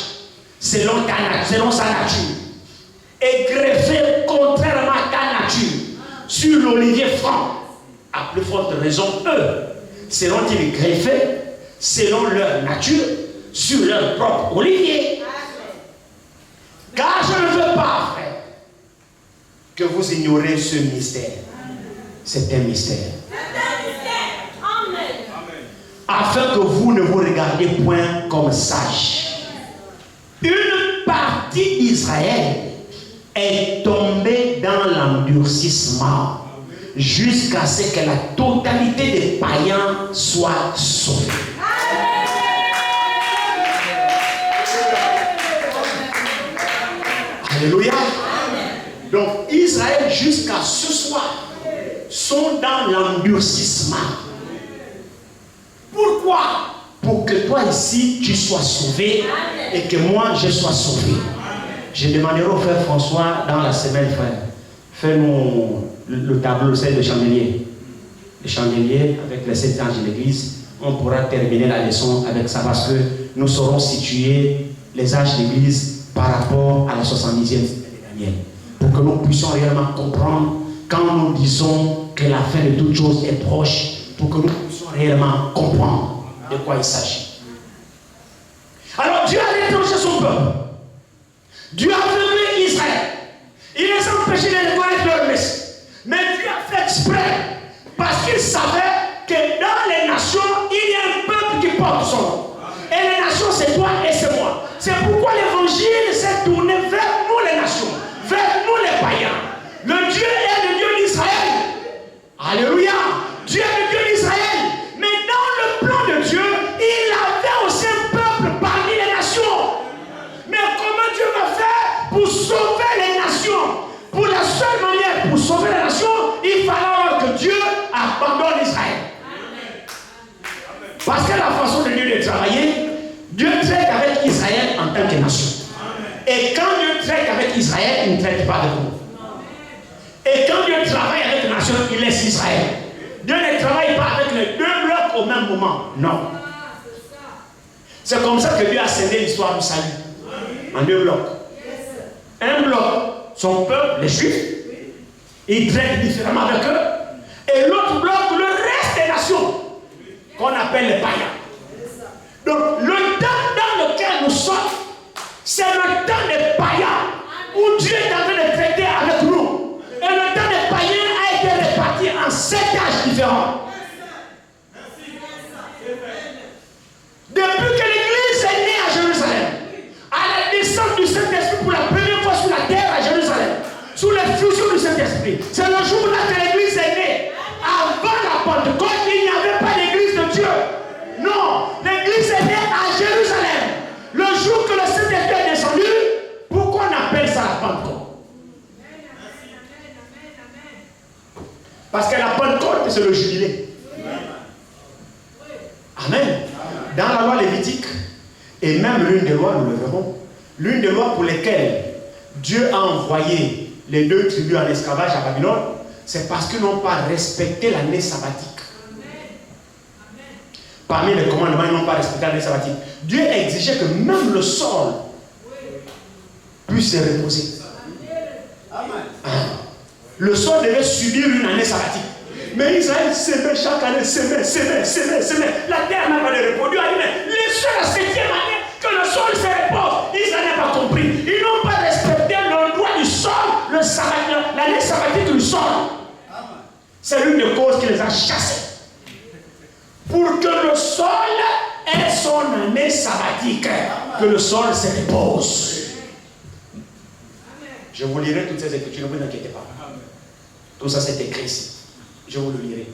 S1: selon sa nature, et greffé contrairement à ta nature sur l'olivier franc, à plus forte raison, eux seront-ils greffés selon leur nature sur leur propre olivier. Car je ne veux pas, frère, que vous ignorez ce mystère. C'est un mystère. Afin que vous ne vous regardiez point comme sages. Une partie d'Israël est tombée dans l'endurcissement jusqu'à ce que la totalité des païens soit sauvée. Alléluia. Donc Israël jusqu'à ce soir sont dans l'endurcissement. Pourquoi? Pour que toi ici tu sois sauvé et que moi je sois sauvé. Je demanderai au frère François dans la semaine, frère, fais-nous le tableau, celle de chandelier. Le chandelier avec les 7 anges de l'église. On pourra terminer la leçon avec ça parce que nous saurons situer les âges de l'église par rapport à la 70e de Daniel. Pour que nous puissions réellement comprendre quand nous disons que la fin de toute chose est proche, pour que nous puissions réellement comprendre de quoi il s'agit. Alors Dieu a retranché son peuple. Dieu a aveuglé Israël. Il les a empêchés de reconnaître leur Messie. Mais Dieu a fait exprès parce qu'il savait que dans les nations, il y a un peuple qui porte son nom. Et les nations, c'est toi et c'est moi. C'est pourquoi l'évangile s'est tourné vers nous les nations, vers nous les païens. Le Dieu est le Dieu d'Israël. Alléluia. Dieu est le Dieu d'Israël. Mais dans le plan de Dieu, il avait aussi un peuple parmi les nations. Mais comment nations. Et quand Dieu traite avec Israël, il ne traite pas avec nous. Et quand Dieu travaille avec les nations, il laisse Israël. Dieu ne travaille pas avec les deux blocs au même moment. Non. C'est comme ça que Dieu a scellé l'histoire du salut. En deux blocs. Un bloc, son peuple, les Juifs. Il traite différemment avec eux. Et l'autre bloc, le reste des nations, qu'on appelle les païens. Donc, le temps dans lequel nous sommes, c'est le temps des païens, où Dieu est en train de traiter avec nous. Et le temps des païens a été réparti en 7 âges différents. Depuis que l'Église est née à Jérusalem, à la descente du Saint-Esprit pour la première fois sur la terre à Jérusalem, sous l'effusion du Saint-Esprit, c'est le jour-là que l'Église est née. Avant la Pentecôte, il n'y avait pas d'Église de Dieu. Non, l'Église est née à Jérusalem. Le jour que le Saint-Esprit est descendu, pourquoi on appelle ça la Pentecôte? Parce que la Pentecôte, c'est le jubilé. Amen. Dans la loi lévitique, et même l'une des lois, nous le verrons, l'une des lois pour lesquelles Dieu a envoyé les 2 tribus en esclavage à Babylone, c'est parce qu'ils n'ont pas respecté l'année sabbatique. Parmi les commandements, ils n'ont pas respecté l'année sabbatique. Dieu exigeait que même le sol puisse se reposer. Le sol devait subir une année sabbatique. Mais Israël s'aimait chaque année, s'aimait. La terre n'a pas de repos. Dieu a dit, mais laissez la 7e année que le sol se repose. Israël n'a pas compris. Ils n'ont pas respecté le droit du sol, l'année sabbatique du sol. C'est l'une des causes qui les a chassés. Pour que le sol ait son année sabbatique, que le sol se repose. Je vous lirai toutes ces écritures, ne vous inquiétez pas. Tout ça c'est écrit ici. Je vous le lirai.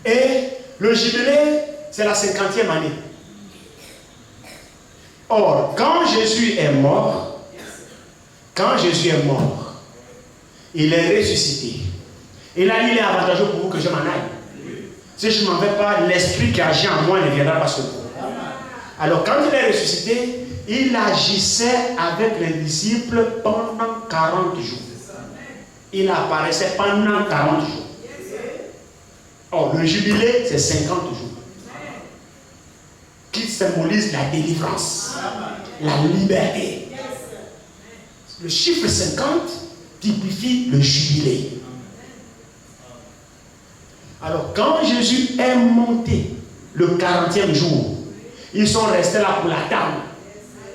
S1: Et le jubilé, c'est la 50e année. Or, quand Jésus est mort, il est ressuscité. Et là, il est avantageux pour vous que je m'en aille. Si je ne m'en vais pas, l'esprit qui agit en moi ne viendra pas sur vous. Alors, quand il est ressuscité, il agissait avec les disciples pendant 40 jours. Il apparaissait pendant 40 jours. Or, le jubilé, c'est 50 jours. Qui symbolise la délivrance, la liberté. Le chiffre 50 typifie le jubilé. Alors, quand Jésus est monté le 40e jour, ils sont restés là pour l'attendre.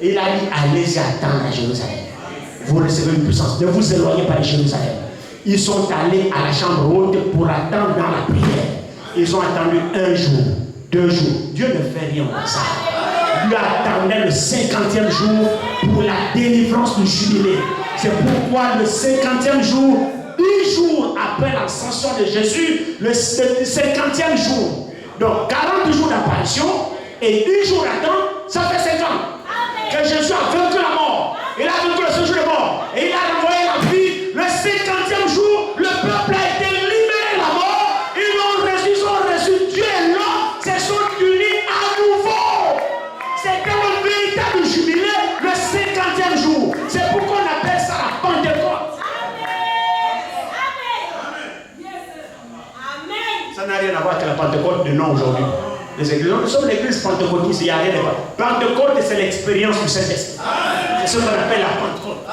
S1: Il a dit, allez-y attendre à Jérusalem. Vous recevez une puissance. Ne vous éloignez pas de Jérusalem. Ils sont allés à la chambre haute pour attendre dans la prière. Ils ont attendu 1 jour, 2 jours. Dieu ne fait rien comme ça. Dieu attendait le 50e jour pour la délivrance du jubilé. C'est pourquoi le 50e jour, 10 jours après l'ascension de Jésus, le 50e jour, donc 40 jours d'apparition et 10 jours d'attente, ça fait 50 ans que Jésus a vaincu la mort. Il a vaincu le séjour de mort et il a renvoyé la vie. Le 50e jour, le peuple a été libéré de la mort. Ils ont reçu Dieu et l'homme se sont unis à nouveau. C'était le véritable jubilé, le 50e jour. C'est pourquoi on appelle ça la Pentecôte. Ça n'a rien à voir avec la Pentecôte de nom aujourd'hui. Les églises, nous sommes l'église pentecôtiste, il n'y a rien de pas. Pentecôte, c'est l'expérience du Saint-Esprit. C'est ce qu'on appelle la Pentecôte.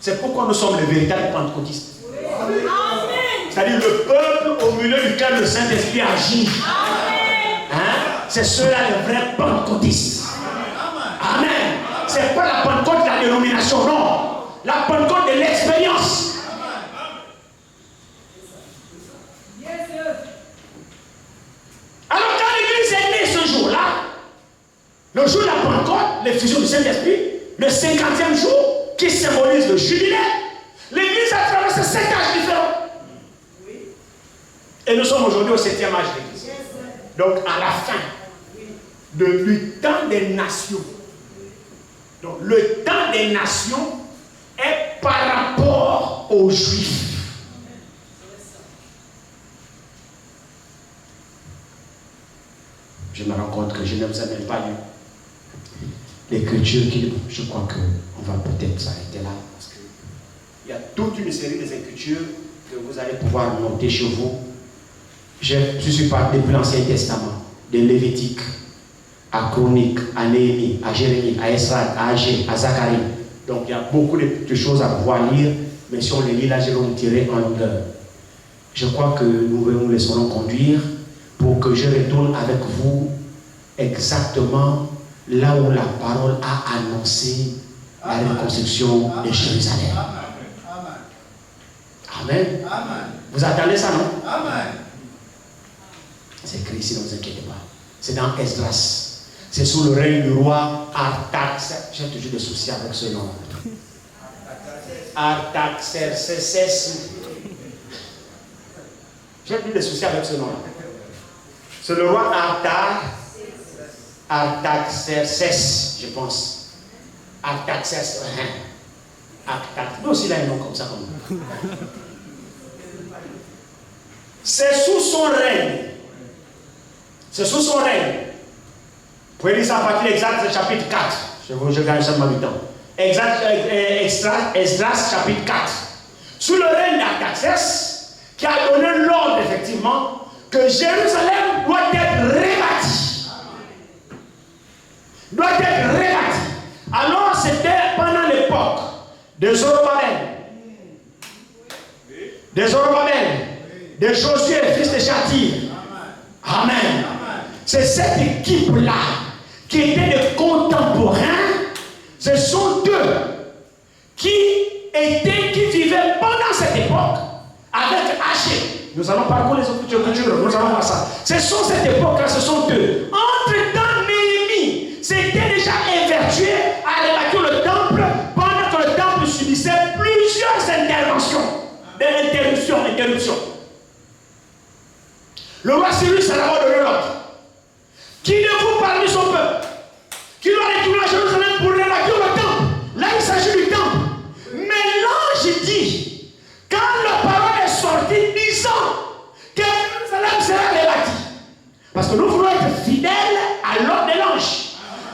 S1: C'est pourquoi nous sommes les véritables pentecôtistes. C'est-à-dire le peuple au milieu duquel le Saint-Esprit agit. Hein? C'est ceux-là les vrais pentecôtistes. Amen. Ce n'est pas la Pentecôte de la dénomination, non. La Pentecôte de l'expérience. Alors quand l'église est née ce jour-là, le jour de la Pentecôte, l'effusion du Saint-Esprit, le 50e jour, qui symbolise le jubilé, l'église a traversé 7 âges différents. Et nous sommes aujourd'hui au 7e âge de l'église. Donc à la fin du temps des nations. Donc le temps des nations est par rapport aux Juifs. je me rends compte que je ne vous ai même pas lu l'écriture. Je crois qu'on va peut-être s'arrêter là. Parce qu'il y a toute une série des écritures que vous allez pouvoir noter chez vous. Je suis parti depuis l'Ancien Testament, de Lévitique à Chronique, à Néhémie, à Jérémie, à Esdras, à Agé, à Zacharie. Donc il y a beaucoup de choses à pouvoir lire, mais si on les lit là, je vais vous tirer en longueur. Je crois que nous nous laisserons conduire pour que je retourne avec vous exactement là où la parole a annoncé la reconstruction de Jérusalem. Amen. Vous attendez ça, non?
S2: Amen.
S1: C'est écrit ici, ne vous inquiétez pas. C'est dans Esdras. C'est sous le règne du roi Artaxerxès. J'ai toujours des soucis avec ce nom. Artaxerxès. J'ai toujours des soucis avec ce nom. C'est le roi Artaxerxès, je pense. Artaxerxès. Nous aussi, il a un nom comme ça. C'est sous son règne. C'est sous son règne. Vous pouvez lire ça à partir d'Esdras chapitre 4. Je gagne seulement du temps. Esdras chapitre 4. Sous le règne d'Artaxerxès, qui a donné l'ordre effectivement que Jérusalem doit être rebâtie. Doit être rebâtie. Alors c'était pendant l'époque de Zorobabel. De Josué, fils de Shatir. Amen. C'est cette équipe-là qui était des contemporains. Ce sont eux qui vivaient pendant cette époque avec Agé. Nous allons parcourir les autres cultures, nous allons voir ça. Ce sont cette époque-là, ce sont eux. Entre-temps, Néhémie s'était déjà évertué à rebâtir le temple pendant que le temple subissait plusieurs interruptions. Le roi Cyrus a d'abord donné l'ordre. Qui de vous parmi son peuple, qui doit retourner à Jérusalem pour rebâtir le temple? Là, il s'agit du temple. Mais l'ange dit, quand la parole est sortie, disant que Jérusalem sera rebâtie. Parce que nous voulons être fidèles à l'ordre de l'ange.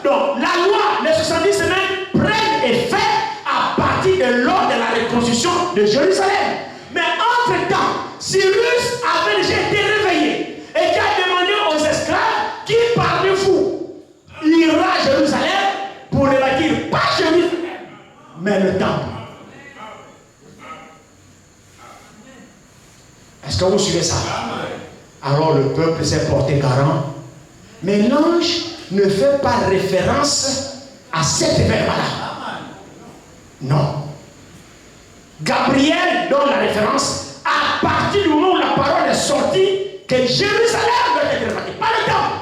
S1: Donc, la loi, les 70 semaines, prennent effet à partir de l'ordre de la reconstruction de Jérusalem. Mais entre-temps, Cyrus avait déjà été réveillé et qui a demandé aux esclaves, qui parmi vous ira à Jérusalem pour rebâtir, pas Jérusalem, mais le temple. Est-ce que vous suivez ça? Alors le peuple s'est porté garant. Mais l'ange ne fait pas référence à cet événement-là. Non. Gabriel donne la référence à partir du moment où la parole est sortie que Jérusalem doit être rebâtie, pas le temple.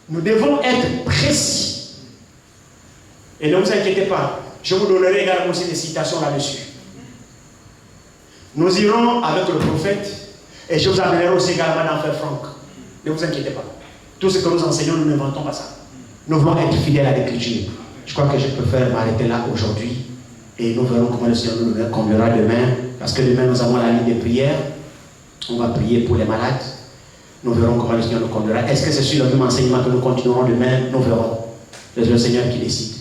S1: Nous devons être précis. Et ne vous inquiétez pas, je vous donnerai également aussi des citations là-dessus. Nous irons avec le prophète et je vous amènerai aussi également dans Frère Franck. Ne vous inquiétez pas. Tout ce que nous enseignons, nous n'inventons pas ça. Nous voulons être fidèles à l'écriture. Je crois que je préfère m'arrêter là aujourd'hui et nous verrons comment le Seigneur nous conduira demain. Parce que demain, nous avons la ligne de prière. On va prier pour les malades. Nous verrons comment le Seigneur nous conduira. Est-ce que c'est sur le même enseignement que nous continuerons demain? Nous verrons. C'est le Seigneur qui décide.